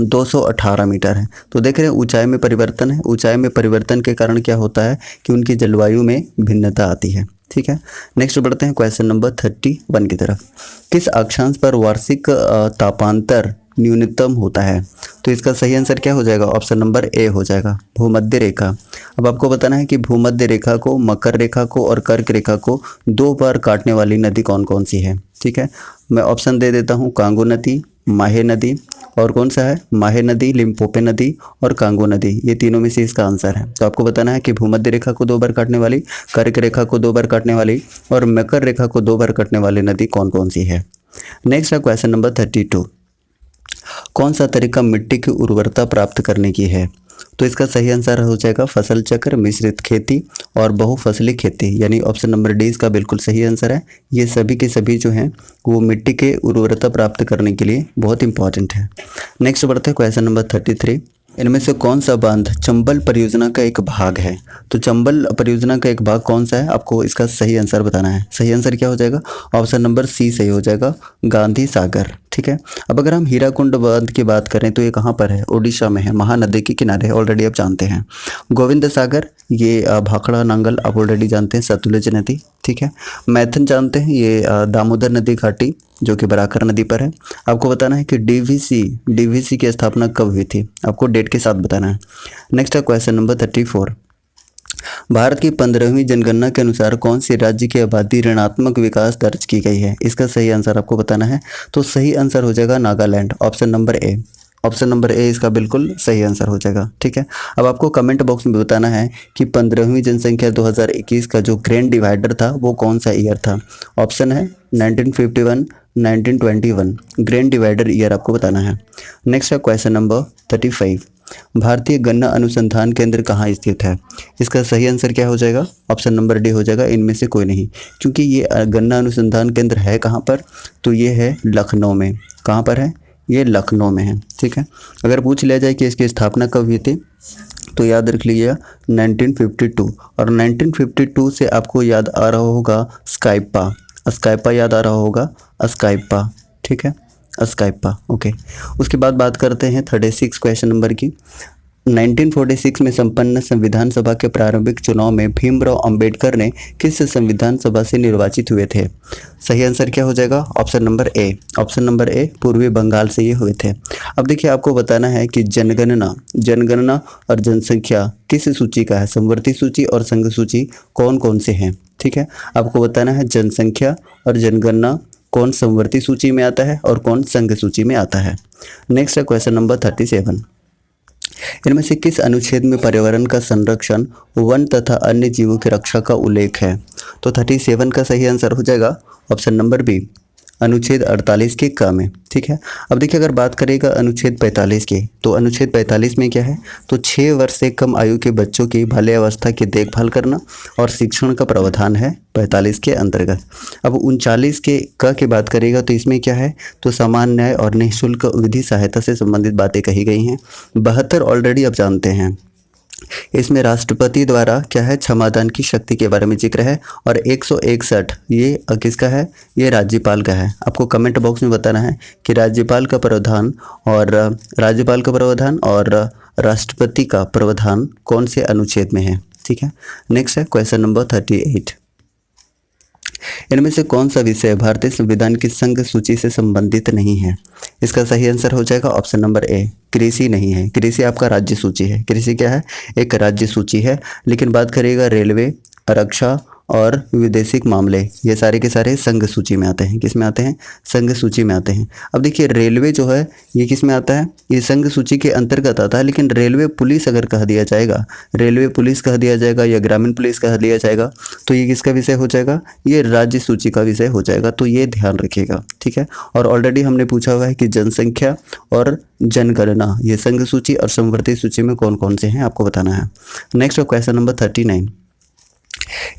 218 मीटर है। तो देख रहे हैं ऊंचाई में परिवर्तन है। ऊंचाई में परिवर्तन के कारण क्या होता है कि उनकी जलवायु में भिन्नता आती है। ठीक है, नेक्स्ट बढ़ते हैं क्वेश्चन नंबर 31 की तरफ। किस अक्षांश पर वार्षिक तापांतर न्यूनतम होता है, तो इसका सही आंसर क्या हो जाएगा, ऑप्शन नंबर ए हो जाएगा, भूमध्य रेखा। अब आपको बताना है कि भूमध्य रेखा को, मकर रेखा को और कर्क रेखा को 2 बार काटने वाली नदी कौन कौन सी है। ठीक है, मैं ऑप्शन दे देता हूँ, कांगो नदी, माहे नदी और कौन सा है, माहे नदी, लिम्पोपो नदी और कांगो नदी। ये तीनों में से इसका आंसर है। तो आपको बताना है कि भूमध्य रेखा को 2 बार काटने वाली, कर्क रेखा को 2 बार काटने वाली और मकर रेखा को 2 बार काटने वाली नदी कौन कौन सी है। नेक्स्ट है क्वेश्चन नंबर 32। कौन सा तरीका मिट्टी की उर्वरता प्राप्त करने की है, तो इसका सही आंसर हो जाएगा फसल चक्र, मिश्रित खेती और बहुफसली खेती, यानी ऑप्शन नंबर डी इसका बिल्कुल सही आंसर है। ये सभी के सभी जो हैं वो मिट्टी के उर्वरता प्राप्त करने के लिए बहुत इंपॉर्टेंट है। नेक्स्ट बढ़ते हैं क्वेश्चन नंबर 33। इनमें से कौन सा बांध चंबल परियोजना का एक भाग है, तो चंबल परियोजना का एक भाग कौन सा है, आपको इसका सही आंसर बताना है। सही आंसर क्या हो जाएगा, ऑप्शन नंबर सी सही हो जाएगा, गांधी सागर। ठीक है, अब अगर हम हीराकुंड बांध की बात करें तो ये कहाँ पर है, उड़ीसा में है, महानदी के किनारे है, ऑलरेडी आप जानते हैं। गोविंद सागर ये भाखड़ा नांगल आप ऑलरेडी जानते हैं, सतलुज नदी। ठीक है, मैथन जानते हैं, ये दामोदर नदी घाटी जो कि बराकर नदी पर है। आपको बताना है कि डीवीसी की स्थापना कब हुई थी, आपको डेट के साथ बताना है। नेक्स्ट है क्वेश्चन नंबर 34। भारत की 15वीं जनगणना के अनुसार कौन से राज्य की आबादी ऋणात्मक विकास दर्ज की गई है, इसका सही आंसर आपको बताना है। तो सही आंसर हो जाएगा Nagaland, option number A. Option number A इसका बिल्कुल सही आंसर हो जाएगा। ठीक है, अब आपको कमेंट बॉक्स में बताना है कि 15वीं जनसंख्या 2021 का जो ग्रैंड डिवाइडर था वो कौन सा ईयर था। ऑप्शन है 1951, 1921, ग्रैंड डिवाइडर ईयर आपको बताना है। नेक्स्ट है क्वेश्चन नंबर 35। भारतीय गन्ना अनुसंधान केंद्र कहाँ स्थित है, इसका सही आंसर क्या हो जाएगा, ऑप्शन नंबर डी हो जाएगा, इनमें से कोई नहीं, क्योंकि ये गन्ना अनुसंधान केंद्र है कहाँ पर, तो ये है लखनऊ में। कहाँ पर है, ये लखनऊ में है। ठीक है, अगर पूछ लिया जाए कि इसकी स्थापना कब हुई थी तो याद रख लीजिएगा 1952, और 1952 से आपको याद आ रहा होगा स्काइपा याद आ रहा होगा, स्काइपा। ठीक है, स्काइपा। ओके, उसके बाद बात करते हैं 36 क्वेश्चन नंबर की। 1946 में संपन्न संविधान सभा के प्रारंभिक चुनाव में भीमराव अंबेडकर ने किस संविधान सभा से निर्वाचित हुए थे। सही आंसर क्या हो जाएगा, option number A. Option number A, पूर्वी बंगाल से ये हुए थे। अब देखिए आपको बताना है कि जनगणना और जनसंख्या किस सूची का है, समवर्ती सूची और संघ सूची कौन कौन से हैं। ठीक है, आपको बताना है जनसंख्या और जनगणना कौन समवर्ती सूची में आता है और कौन संघ सूची में आता है। नेक्स्ट है क्वेश्चन नंबर 37। इनमें से किस अनुच्छेद में पर्यावरण का संरक्षण, वन तथा अन्य जीवों की रक्षा का उल्लेख है, तो 37 का सही आंसर हो जाएगा ऑप्शन नंबर बी, अनुच्छेद 48 के क में, ठीक है। अब देखिए अगर बात करेगा अनुच्छेद 45 की, तो अनुच्छेद 45 में क्या है, तो 6 वर्ष से कम आयु के बच्चों की बाल्यावस्था की देखभाल करना और शिक्षण का प्रावधान है 45 के अंतर्गत। अब 39 के क की बात करेगा तो इसमें क्या है, तो समान न्याय और निःशुल्क विधि सहायता से संबंधित बातें कही गई हैं। 72 ऑलरेडी आप जानते हैं, इसमें राष्ट्रपति द्वारा क्या है, क्षमादान की शक्ति के बारे में जिक्र है। और 161 ये किसका है, ये राज्यपाल का है। आपको कमेंट बॉक्स में बताना है कि राज्यपाल का प्रावधान और राष्ट्रपति का प्रावधान कौन से अनुच्छेद में है, ठीक है। नेक्स्ट है क्वेश्चन नंबर 38। इनमें से कौन सा विषय भारतीय संविधान की संघ सूची से संबंधित नहीं है? इसका सही आंसर हो जाएगा ऑप्शन नंबर ए, कृषि नहीं है। कृषि आपका राज्य सूची है। कृषि क्या है, एक राज्य सूची है। लेकिन बात करिएगा रेलवे, रक्षा और विदेशिक मामले, ये सारे के सारे संघ सूची में आते हैं। किस में आते हैं, संघ सूची में आते हैं। अब देखिए रेलवे जो है ये किस में आता है, ये संघ सूची के अंतर्गत आता है। लेकिन रेलवे पुलिस अगर कह दिया जाएगा, रेलवे पुलिस कह दिया जाएगा या ग्रामीण पुलिस कह दिया जाएगा, तो ये किसका विषय हो जाएगा, ये राज्य सूची का विषय हो जाएगा। तो ये ध्यान रखिएगा, ठीक है। और ऑलरेडी हमने पूछा हुआ है कि जनसंख्या और जनगणना, ये संघ सूची और समवर्ती सूची में कौन कौन से हैं आपको बताना है। Next question number 39।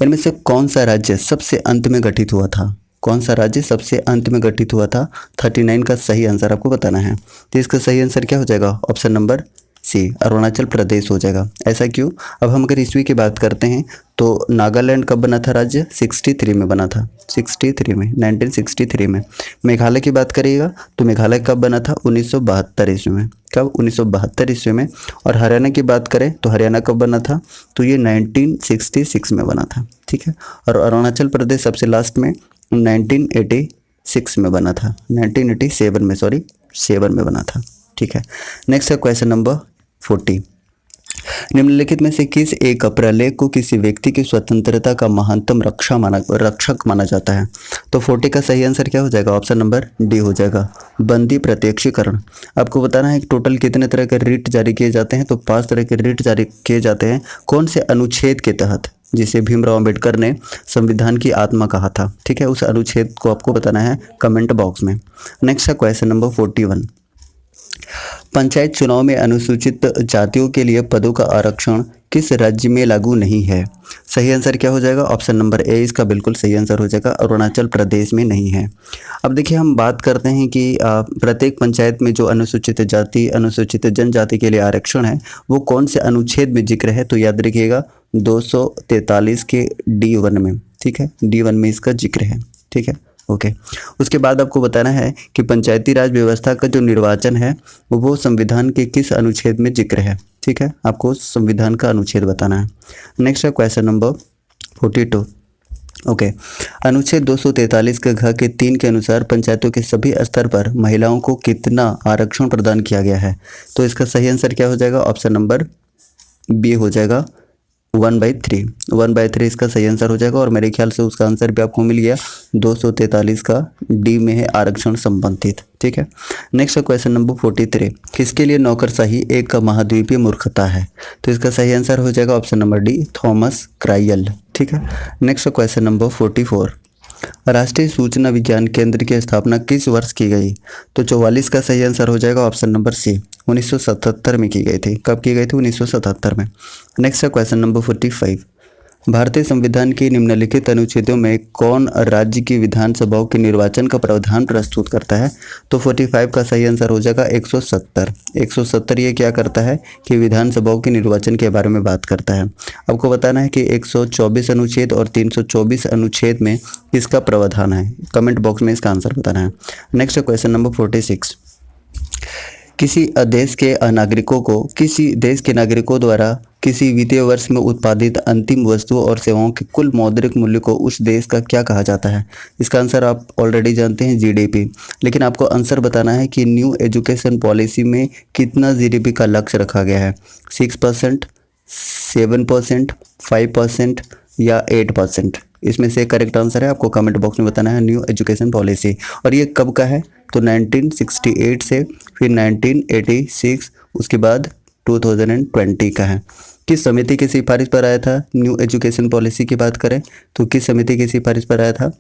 इनमें से कौन सा राज्य सबसे अंत में गठित हुआ था? कौन सा राज्य सबसे अंत में गठित हुआ था? 39 का सही आंसर आपको बताना है। तो इसका सही आंसर क्या हो जाएगा, ऑप्शन नंबर सी, अरुणाचल प्रदेश हो जाएगा। ऐसा क्यों? अब हम अगर ईस्वी की बात करते हैं तो नागालैंड कब बना था राज्य, 63 में बना था, 63 में, 1963 में। मेघालय की बात करिएगा तो मेघालय कब बना था, 1972 ईस्वी में। कब, 1972 ईस्वी में। और हरियाणा की बात करें तो हरियाणा कब बना था, तो ये 1966 में बना था, ठीक है। और अरुणाचल प्रदेश सबसे लास्ट में 1986 में बना था, 1987 में, सॉरी 7 में बना था, ठीक है। नेक्स्ट है क्वेश्चन नंबर 40। निम्नलिखित में से किस एक प्रलेख को किसी व्यक्ति की स्वतंत्रता का महानतम रक्षक माना जाता है? तो 40 का सही आंसर क्या हो जाएगा, ऑप्शन नंबर डी हो जाएगा, बंदी प्रत्यक्षीकरण। आपको बताना है कि टोटल कितने तरह के रिट जारी किए जाते हैं, तो 5 तरह के रिट जारी किए जाते हैं। कौन से अनुच्छेद के तहत, जिसे भीमराव अंबेडकर ने संविधान की आत्मा कहा था, ठीक है, उस अनुच्छेद को आपको बताना है कमेंट बॉक्स में। नेक्स्ट है क्वेश्चन नंबर 41। पंचायत चुनाव में अनुसूचित जातियों के लिए पदों का आरक्षण किस राज्य में लागू नहीं है? सही आंसर क्या हो जाएगा, ऑप्शन नंबर ए इसका बिल्कुल सही आंसर हो जाएगा, अरुणाचल प्रदेश में नहीं है। अब देखिए हम बात करते हैं कि प्रत्येक पंचायत में जो अनुसूचित जाति, अनुसूचित जनजाति के लिए आरक्षण है वो कौन से अनुच्छेद में जिक्र है, तो याद रखिएगा 243 के D1 में, ठीक है, D1 में इसका जिक्र है, ठीक है, ओके। उसके बाद आपको बताना है कि पंचायती राज व्यवस्था का जो निर्वाचन है वो संविधान के किस अनुच्छेद में जिक्र है, ठीक है, आपको संविधान का अनुच्छेद बताना है। नेक्स्ट है क्वेश्चन नंबर 42। ओके, अनुच्छेद 243 के घ के 3 के अनुसार पंचायतों के सभी स्तर पर महिलाओं को कितना आरक्षण प्रदान किया गया है? तो इसका सही आंसर क्या हो जाएगा, ऑप्शन नंबर बी हो जाएगा, 1/3। 1/3 इसका सही आंसर हो जाएगा। और मेरे ख्याल से उसका आंसर भी आपको मिल गया, 243 का डी में है आरक्षण संबंधित, ठीक है। Next question number 43। किसके लिए नौकरशाही एक महाद्वीपीय मूर्खता है? तो इसका सही आंसर हो जाएगा ऑप्शन नंबर डी, थॉमस क्राइयल, ठीक है। Next question number 44। राष्ट्रीय सूचना विज्ञान केंद्र की स्थापना किस वर्ष की गई? तो 44 का सही आंसर हो जाएगा ऑप्शन नंबर सी, 1977 में की गई थी। कब की गई थी? 1977 में। नेक्स्ट है क्वेश्चन नंबर 45। भारतीय संविधान के निम्नलिखित अनुच्छेदों में कौन राज्य की विधानसभाओं के निर्वाचन का प्रावधान प्रस्तुत करता है? तो 45 का सही आंसर हो जाएगा 170। 170 ये क्या करता है कि विधानसभाओं के निर्वाचन के बारे में बात करता है। आपको बताना है कि 124 अनुच्छेद और 324 अनुच्छेद में किसका प्रावधान है, कमेंट बॉक्स में इसका आंसर बताना है। Next question number 46। किसी देश के नागरिकों को किसी देश के नागरिकों द्वारा किसी वित्तीय वर्ष में उत्पादित अंतिम वस्तुओं और सेवाओं के कुल मौद्रिक मूल्य को उस देश का क्या कहा जाता है? इसका आंसर आप ऑलरेडी जानते हैं, जीडीपी। लेकिन आपको आंसर बताना है कि न्यू एजुकेशन पॉलिसी में कितना जीडीपी का लक्ष्य रखा गया है, 6%, 7%, 5% या 8%। इसमें से करेक्ट आंसर है, आपको कमेंट बॉक्स में बताना है न्यू एजुकेशन पॉलिसी। और ये कब का है? तो 1968 से फिर 1986, उसके बाद 2020 का है। किस समिति की सिफारिश पर आया था न्यू एजुकेशन पॉलिसी की बात करें तो किस समिति की सिफारिश पर आया था?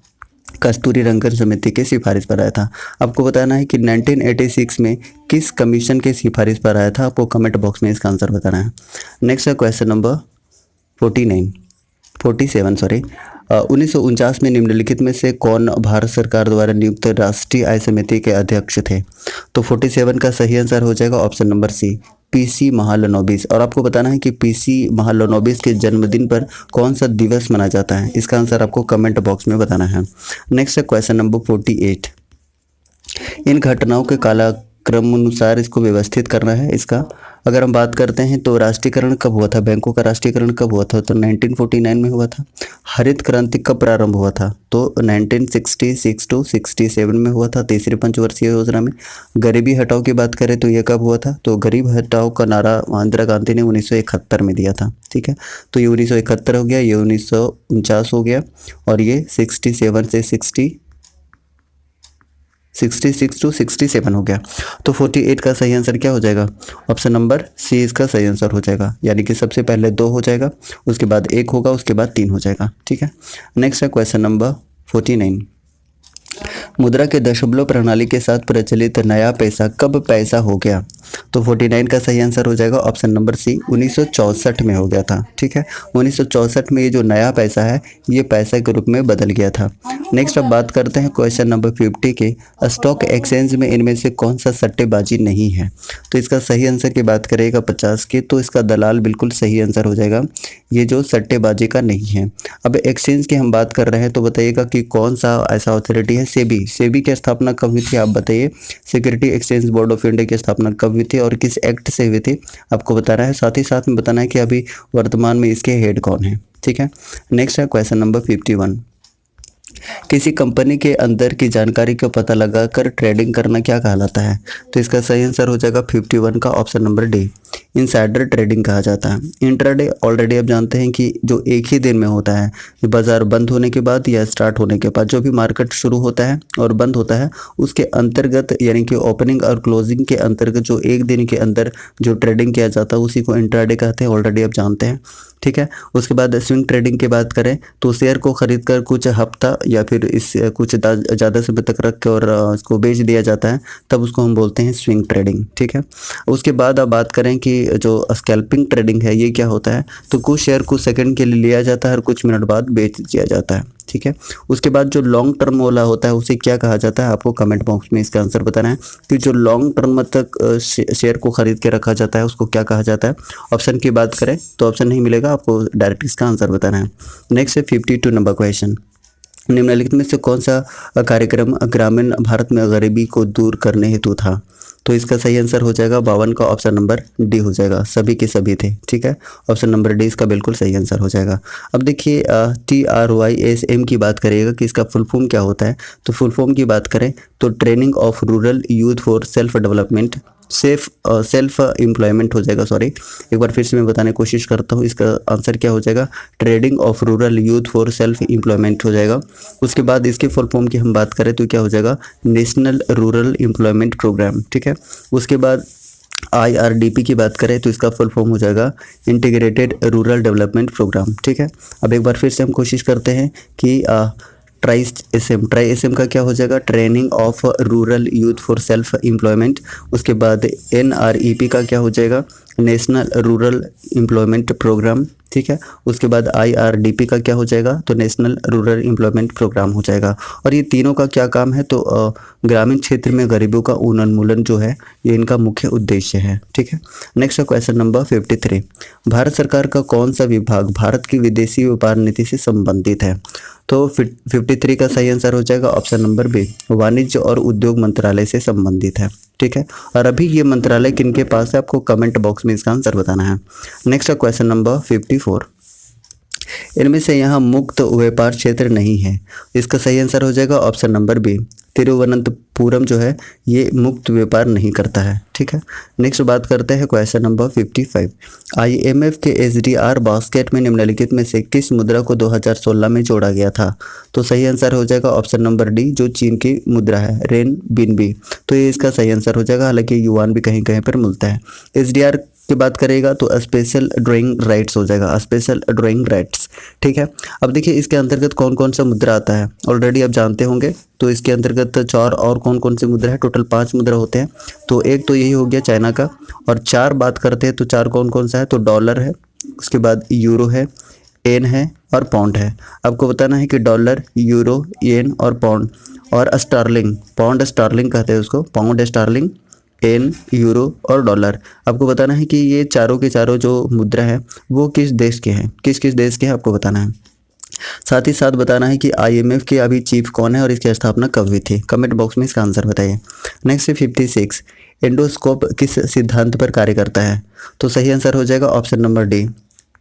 कस्तूरी रंगन समिति की सिफारिश पर आया था। आपको बताना है कि 1986 में किस कमीशन की सिफारिश पर आया था। आपको कमेंट बॉक्स में इसका आंसर बताना है। नेक्स्ट है क्वेश्चन नंबर 1949 में निम्नलिखित में से कौन भारत सरकार द्वारा नियुक्त राष्ट्रीय आय समिति के अध्यक्ष थे। तो 47 का सही आंसर हो जाएगा option number C, PC Mahalanobis. और आपको बताना है कि पीसी महालनोबिस के जन्मदिन पर कौन सा दिवस मनाया जाता है। इसका आंसर आपको कमेंट बॉक्स में बताना है। नेक्स्ट है क्वेश्चन नंबर 48, इन घटनाओं के कालक्रम अनुसार इसको व्यवस्थित करना है। इसका अगर हम बात करते हैं तो राष्ट्रीयकरण कब हुआ था, बैंकों का राष्ट्रीयकरण कब हुआ था, तो 1949 में हुआ था। हरित क्रांति कब प्रारंभ हुआ था, तो 1966 टू 67 में हुआ था, तीसरी पंचवर्षीय योजना में। गरीबी हटाओ की बात करें तो यह कब हुआ था, तो गरीब हटाओ का नारा इंदिरा गांधी ने 1971 में दिया था। ठीक है, तो ये 1971 हो गया, ये 1949 हो गया, और ये 67 से 66 टू 67 हो गया। तो 48 का सही आंसर क्या हो जाएगा, ऑप्शन नंबर सी इसका सही आंसर हो जाएगा। यानी कि सबसे पहले 2 हो जाएगा, उसके बाद 1 होगा, उसके बाद 3 हो जाएगा। ठीक है, नेक्स्ट है क्वेश्चन नंबर 49, मुद्रा के दशमलव प्रणाली के साथ प्रचलित नया पैसा कब पैसा हो गया। तो 49 का सही आंसर हो जाएगा ऑप्शन नंबर सी, 1964 में हो गया था। ठीक है, 1964 में ये जो नया पैसा है ये पैसा के रूप में बदल गया था। नेक्स्ट अब बात करते हैं क्वेश्चन नंबर 50 के, स्टॉक एक्सचेंज में इनमें से कौन सा सट्टेबाजी नहीं है। तो इसका सही आंसर की बात करेगा 50 की, तो इसका दलाल बिल्कुल सही आंसर हो जाएगा, ये जो सट्टेबाजी का नहीं है। अब एक्सचेंज की हम बात कर रहे हैं तो बताइएगा कि कौन सा ऐसा अथॉरिटी है। सेबी की स्थापना कब हुई थी, आप बताइए। Security exchange board of India की स्थापना कब हुई थी और किस एक्ट से हुई थी, आपको बताना है। साथ ही साथ में बताना है कि अभी वर्तमान में इसके हेड कौन है। ठीक है, नेक्स्ट है क्वेश्चन नंबर 51, किसी कंपनी के अंदर की जानकारी का पता लगाकर ट्रेडिंग करना क्या कहलाता है। तो इसका सही आंसर हो जाएगा 51 का option number D, insider trading कहा जाता है। इंट्राडे ऑलरेडी आप जानते हैं कि जो एक ही दिन में होता है, बाजार बंद होने के बाद या स्टार्ट होने के बाद जो भी मार्केट शुरू होता है और बंद होता है उसके अंतर्गत, यानी कि ओपनिंग और क्लोजिंग के अंतर्गत जो एक दिन के अंदर जो ट्रेडिंग किया जाता है उसी को इंट्राडे कहते हैं, ऑलरेडी आप जानते हैं। ठीक है, उसके बाद स्विंग ट्रेडिंग की बात करें तो शेयर को खरीद कर कुछ हफ्ता या फिर इस कुछ ज़्यादा समय तक रख कर और इसको बेच दिया जाता है, तब उसको हम बोलते हैं स्विंग ट्रेडिंग। ठीक है, उसके बाद अब बात करें कि जो स्कैल्पिंग ट्रेडिंग है ये क्या होता है, तो कुछ शेयर कुछ सेकंड के लिए लिया जाता है और कुछ मिनट बाद बेच दिया जाता है। ठीक है, उसके बाद जो लॉन्ग टर्म वाला होता है उसे क्या कहा जाता है, आपको कमेंट बॉक्स में इसका आंसर बताना है कि जो लॉन्ग टर्म तक शेयर को खरीद के रखा जाता है उसको क्या कहा जाता है। ऑप्शन की बात करें तो ऑप्शन नहीं मिलेगा, आपको डायरेक्ट इसका आंसर बताना है। नेक्स्ट है 52 नंबर क्वेश्चन, निम्नलिखित में से कौन सा कार्यक्रम ग्रामीण भारत में गरीबी को दूर करने हेतु था। तो इसका सही आंसर हो जाएगा 52 का ऑप्शन नंबर डी हो जाएगा, सभी के सभी थे। ठीक है, ऑप्शन नंबर डी इसका बिल्कुल सही आंसर हो जाएगा। अब देखिए TRYSM की बात करिएगा कि इसका फुल फॉर्म क्या होता है। तो फुल फॉर्म की बात करें तो training of rural youth for self development, self employment हो जाएगा। सॉरी, एक बार फिर से मैं बताने की कोशिश करता हूँ, इसका आंसर क्या हो जाएगा, training of rural youth for self employment हो जाएगा। उसके बाद इसके फुल फॉर्म की हम बात करें तो क्या हो जाएगा, नेशनल रूरल एम्प्लॉयमेंट प्रोग्राम। ठीक है, उसके बाद IRDP की बात करें तो इसका फुल फॉर्म हो जाएगा इंटीग्रेटेड रूरल डेवलपमेंट प्रोग्राम। ठीक है, अब एक बार फिर से हम कोशिश करते हैं कि ट्राई एस एम का क्या हो जाएगा, training of rural youth for self employment. उसके बाद NREP का क्या हो जाएगा, नेशनल रूरल एम्प्लॉयमेंट प्रोग्राम। ठीक है, उसके बाद IRDP का क्या हो जाएगा, तो नेशनल रूरल एम्प्लॉयमेंट प्रोग्राम हो जाएगा। और ये तीनों का क्या काम है, तो ग्रामीण क्षेत्र में गरीबों का उन्मूलन जो है ये इनका मुख्य उद्देश्य है। ठीक है, नेक्स्ट क्वेश्चन नंबर 53, भारत सरकार का कौन सा विभाग भारत की विदेशी व्यापार नीति से संबंधित है। तो 53 का सही आंसर हो जाएगा ऑप्शन नंबर बी, वाणिज्य और उद्योग मंत्रालय से संबंधित है। ठीक है, और अभी ये मंत्रालय किनके पास है, आपको कमेंट बॉक्स में इसका आंसर बताना है। नेक्स्ट क्वेश्चन नंबर 54, इनमें से यहाँ मुक्त व्यापार क्षेत्र नहीं है। इसका सही आंसर हो जाएगा ऑप्शन नंबर बी, तिरुवनंतपुरम जो है ये मुक्त व्यापार नहीं करता है। ठीक है, नेक्स्ट बात करते हैं क्वेश्चन नंबर 55, IMF के SDR बास्केट में निम्नलिखित में से किस मुद्रा को 2016 में जोड़ा गया था। तो सही आंसर हो जाएगा ऑप्शन नंबर डी, जो चीन की मुद्रा है, रेन बिनबी। तो ये इसका सही आंसर हो जाएगा, हालांकि युआन भी कहीं कहीं पर मिलता है। SDR की बात करेगा तो स्पेशल ड्राइंग राइट्स हो जाएगा, स्पेशल ड्राइंग राइट्स। ठीक है, अब देखिए इसके अंतर्गत कौन कौन सा मुद्रा आता है, ऑलरेडी आप जानते होंगे। तो इसके अंतर्गत 4 और कौन कौन से मुद्रा है, टोटल 5 मुद्रा होते हैं। तो एक तो यही हो गया चाइना का, और 4 बात करते हैं तो 4 कौन कौन सा है, तो डॉलर है, उसके बाद यूरो है, येन है और पाउंड है। आपको बताना है कि डॉलर, यूरो, येन और पाउंड और स्टार्लिंग, पाउंड स्टार्लिंग कहते हैं उसको, पाउंड स्टार्लिंग, येन, यूरो और डॉलर। आपको बताना है कि ये चारों के चारों जो मुद्रा है वो किस देश के हैं, किस किस देश के हैं आपको बताना है। साथ ही साथ बताना है कि IMF के अभी चीफ कौन है और इसकी स्थापना कब हुई थी। कमेंट बॉक्स में इसका आंसर बताइए। नेक्स्ट है 56, एंडोस्कोप किस सिद्धांत पर कार्य करता है, तो सही आंसर हो जाएगा ऑप्शन नंबर डी,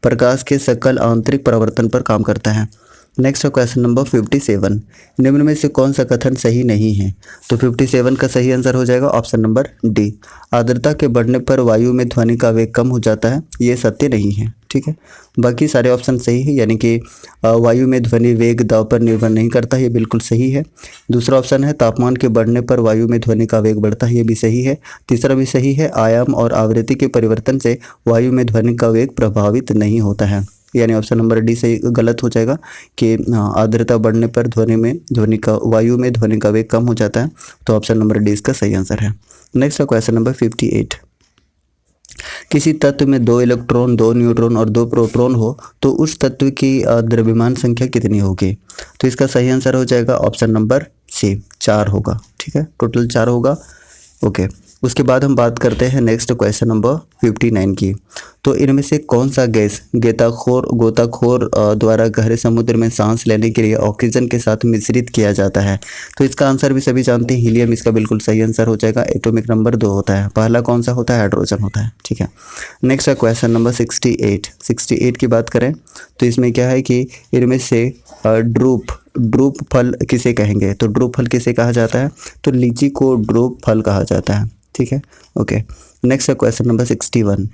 प्रकाश के सकल आंतरिक परावर्तन पर काम करता है। नेक्स्ट है क्वेश्चन नंबर 57, निम्न में से कौन सा कथन सही नहीं है, तो 57 का सही आंसर हो जाएगा ऑप्शन नंबर डी, आर्द्रता के बढ़ने पर वायु में ध्वनि का वेग कम हो जाता है, ये सत्य नहीं है। ठीक है, बाकी सारे ऑप्शन सही है, यानी कि वायु में ध्वनि वेग दाब पर निर्भर नहीं करता, ये बिल्कुल सही है। दूसरा ऑप्शन है तापमान के बढ़ने पर वायु में ध्वनि का वेग बढ़ता है, ये भी सही है। तीसरा भी सही है, आयाम और आवृत्ति के परिवर्तन से वायु में ध्वनि का वेग प्रभावित नहीं होता है, यानी ऑप्शन नंबर डी सही गलत हो जाएगा कि आर्द्रता बढ़ने पर वायु में ध्वनि का वेग कम हो जाता है, तो ऑप्शन नंबर डी इसका सही आंसर है। नेक्स्ट है क्वेश्चन नंबर 58, किसी तत्व में 2 इलेक्ट्रॉन, 2 न्यूट्रॉन और 2 प्रोटॉन हो तो उस तत्व की द्रव्यमान संख्या कितनी होगी, तो इसका सही आंसर हो जाएगा ऑप्शन नंबर सी, 4 होगा। ठीक है, टोटल 4 होगा। ओके, उसके बाद हम बात करते हैं नेक्स्ट क्वेश्चन नंबर 59 की, तो इनमें से कौन सा गैस गोताखोर द्वारा गहरे समुद्र में सांस लेने के लिए ऑक्सीजन के साथ मिश्रित किया जाता है, तो इसका आंसर भी सभी जानते हैं, हीलियम इसका बिल्कुल सही आंसर हो जाएगा। एटॉमिक नंबर 2 होता है, पहला कौन सा होता है, हाइड्रोजन होता है। ठीक है, नेक्स्ट है क्वेश्चन नंबर 68 की बात करें तो इसमें क्या है कि इनमें से ड्रूप फल किसे कहेंगे, तो ड्रूप फल किसे कहा जाता है, तो लीची को ड्रूप फल कहा जाता है। ठीक है, ओके। नेक्स्ट है क्वेश्चन नंबर 61,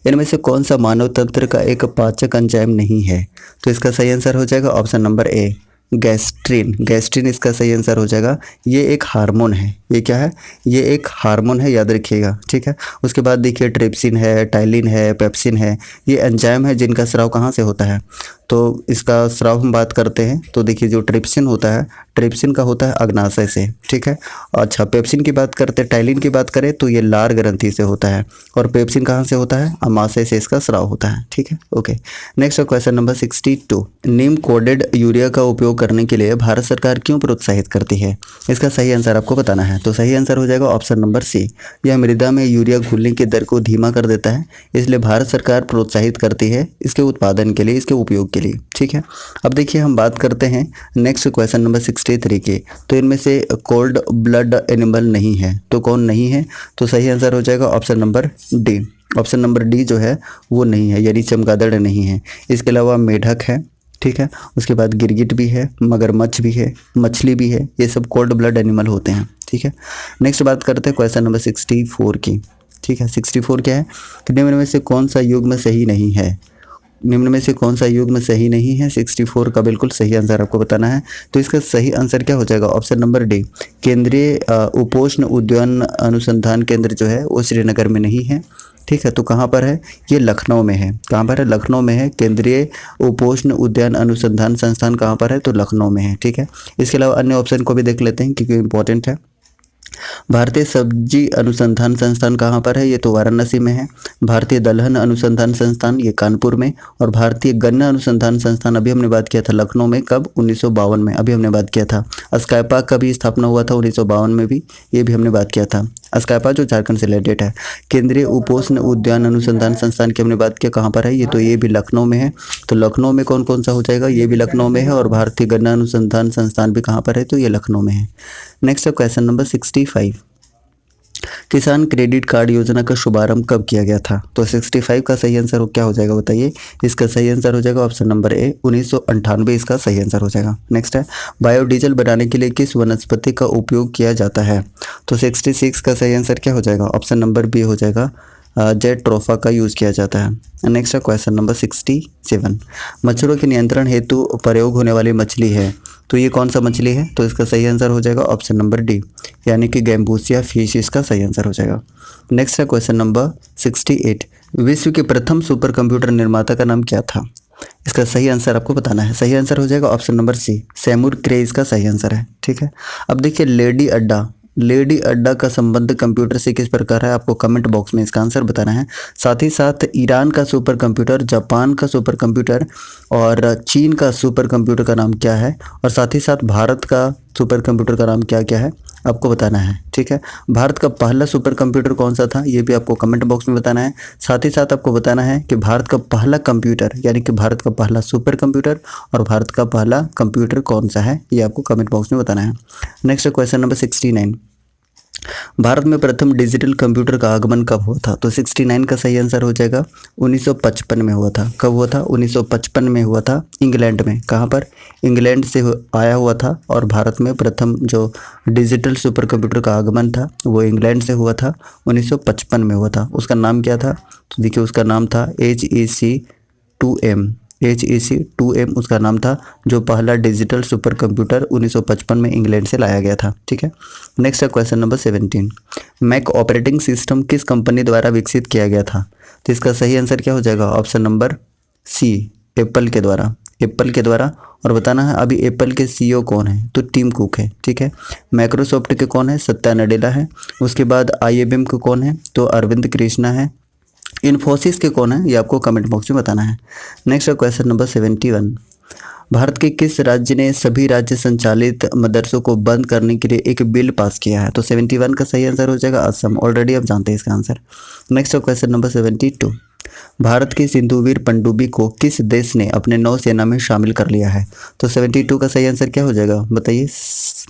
इनमें से कौन सा मानव तंत्र का एक पाचक एंजाइम नहीं है, तो इसका सही आंसर हो जाएगा ऑप्शन नंबर ए, गैस्ट्रिन इसका सही आंसर हो जाएगा। ये एक हार्मोन है, ये क्या है, ये एक हार्मोन है, याद रखिएगा। ठीक है, उसके बाद देखिए ट्रिप्सिन है, टाइलिन है, पेप्सिन है, ये एंजाइम है जिनका स्राव कहाँ से होता है, तो इसका स्राव हम बात करते हैं तो देखिए जो ट्रिप्सिन होता है, ट्रिप्सिन का होता है अग्नाशय से। ठीक है, अच्छा पेप्सिन की बात करते हैं, टाइलिन की बात करें तो ये लार ग्रंथि से होता है, और पेप्सिन कहाँ से होता है, अमाशय से इसका स्राव होता है। ठीक है, ओके। नेक्स्ट क्वेश्चन नंबर 62, नीम कोडेड यूरिया का उपयोग करने के लिए भारत सरकार क्यों प्रोत्साहित करती है, इसका सही आंसर आपको बताना है, तो सही आंसर हो जाएगा ऑप्शन नंबर सी, यह मृदा में यूरिया घुलने की दर को धीमा कर देता है, इसलिए भारत सरकार प्रोत्साहित करती है इसके उत्पादन के लिए, इसके उपयोग के लिए। ठीक है, अब देखिए हम बात करते हैं नेक्स्ट क्वेश्चन नंबर 63 की, तो इनमें से कोल्ड ब्लड एनिमल नहीं है, तो कौन नहीं है, तो सही आंसर हो जाएगा option number D, option number D जो है वो नहीं है, यानी चमगादड़ नहीं है। इसके अलावा मेढक है, ठीक है, उसके बाद गिरगिट भी है, मगरमच्छ भी है, मछली भी है, ये सब कोल्ड ब्लड एनिमल होते हैं। ठीक है, नेक्स्ट बात करते हैं क्वेश्चन नंबर 64 की। ठीक है, 64 क्या है, निम्न में से कौन सा युग्म सही नहीं है, निम्न में से कौन सा युग्म सही नहीं है, 64 का बिल्कुल सही आंसर आपको बताना है, तो इसका सही आंसर क्या हो जाएगा, ऑप्शन नंबर डी, केंद्रीय उपोष्ण उद्यान अनुसंधान केंद्र जो है वो श्रीनगर में नहीं है। ठीक है, तो कहाँ पर है, ये लखनऊ में है। कहाँ पर है, लखनऊ में है। केंद्रीय उपोष्ण उद्यान अनुसंधान संस्थान कहाँ पर है, तो लखनऊ में है। ठीक है, इसके अलावा अन्य ऑप्शन को भी देख लेते हैं क्योंकि इंपॉर्टेंट है। भारतीय सब्जी अनुसंधान संस्थान कहाँ पर है, ये तो वाराणसी में है। भारतीय दलहन अनुसंधान संस्थान ये कानपुर में, और भारतीय गन्ना अनुसंधान संस्थान अभी हमने बात किया था लखनऊ में, कब 1952 में, अभी हमने बात किया था। स्काइपा का भी स्थापना हुआ था 1952 में भी, ये भी हमने बात किया था। स्काइपा जो झारखंड से रिलेटेड है। केंद्रीय उपोष्ण उद्यान अनुसंधान संस्थान की हमने बात किया, कहाँ पर है, ये तो ये भी लखनऊ में है। तो लखनऊ में कौन कौन सा हो जाएगा, ये भी लखनऊ में है, और भारतीय गन्ना अनुसंधान संस्थान भी कहाँ पर है, तो ये लखनऊ में है। नेक्स्ट है क्वेश्चन नंबर 65, किसान क्रेडिट कार्ड योजना का शुभारंभ कब किया गया था, तो 65 का सही आंसर क्या हो जाएगा बताइए, इसका सही आंसर हो जाएगा ऑप्शन नंबर ए, 1998 इसका सही आंसर हो जाएगा। नेक्स्ट है, बायोडीजल बनाने के लिए किस वनस्पति का उपयोग किया जाता है, तो 66 का सही आंसर क्या हो जाएगा, ऑप्शन नंबर बी हो जाएगा, जेट्रोफा का यूज़ किया जाता है। नेक्स्ट है क्वेश्चन नंबर 67, मच्छरों के नियंत्रण हेतु प्रयोग होने वाली मछली है, तो ये कौन सा मछली है? तो इसका सही आंसर हो जाएगा ऑप्शन नंबर डी, यानी कि गैम्बूसिया फिश इसका सही आंसर हो जाएगा। नेक्स्ट है क्वेश्चन नंबर 68। विश्व के प्रथम सुपर कंप्यूटर निर्माता का नाम क्या था? इसका सही आंसर आपको बताना है। सही आंसर हो जाएगा ऑप्शन नंबर सी, सेमुर क्रे इसका सही आंसर है। ठीक है, अब देखिए लेडी अड्डा का संबंध कंप्यूटर से किस प्रकार है? आपको कमेंट बॉक्स में इसका आंसर बताना है। साथ ही साथ ईरान का सुपर कंप्यूटर, जापान का सुपर कंप्यूटर और चीन का सुपर कंप्यूटर का नाम क्या है? और साथ ही साथ भारत का सुपर कंप्यूटर का नाम क्या क्या है आपको बताना है। ठीक है, भारत का पहला सुपर कंप्यूटर कौन सा था ये भी आपको कमेंट बॉक्स में बताना है। साथ ही साथ आपको बताना है कि भारत का पहला कंप्यूटर यानी कि भारत का पहला सुपर कंप्यूटर और भारत का पहला कंप्यूटर कौन सा है ये आपको कमेंट बॉक्स में बताना है। Next question number 69। भारत में प्रथम डिजिटल कंप्यूटर का आगमन कब हुआ था? तो 69 का सही आंसर हो जाएगा 1955 में हुआ था। कब हुआ था? 1955 में हुआ था, इंग्लैंड में। कहाँ पर? इंग्लैंड से आया हुआ था और भारत में प्रथम जो डिजिटल सुपर कंप्यूटर का आगमन था वो इंग्लैंड से हुआ था, 1955 में हुआ था। उसका नाम क्या था? तो देखिए उसका नाम था HEC-2M। HEC-2M उसका नाम था, जो पहला डिजिटल सुपर कंप्यूटर 1955 में इंग्लैंड से लाया गया था। ठीक है, नेक्स्ट है question number 17। Mac operating system किस कंपनी द्वारा विकसित किया गया था? तो इसका सही आंसर क्या हो जाएगा? ऑप्शन नंबर सी, एप्पल के द्वारा। एप्पल के द्वारा। और बताना है अभी एप्पल के CEO कौन है? तो टिम कुक है। ठीक है, माइक्रोसॉफ्ट के कौन है? सत्या नडेला है। उसके बाद IBM के कौन है? तो अरविंद कृष्णा है। इन्फोसिस के कौन है ये आपको कमेंट बॉक्स में बताना है। नेक्स्ट है क्वेश्चन नंबर 71। भारत के किस राज्य ने सभी राज्य संचालित मदरसों को बंद करने के लिए एक बिल पास किया है? तो 71 का सही आंसर हो जाएगा असम। ऑलरेडी आप जानते हैं इसका आंसर। नेक्स्ट है क्वेश्चन नंबर 72। भारत के सिंधुवीर पनडुब्बी को किस देश ने अपने नौसेना में शामिल कर लिया है? तो 72 का सही आंसर क्या हो जाएगा बताइए?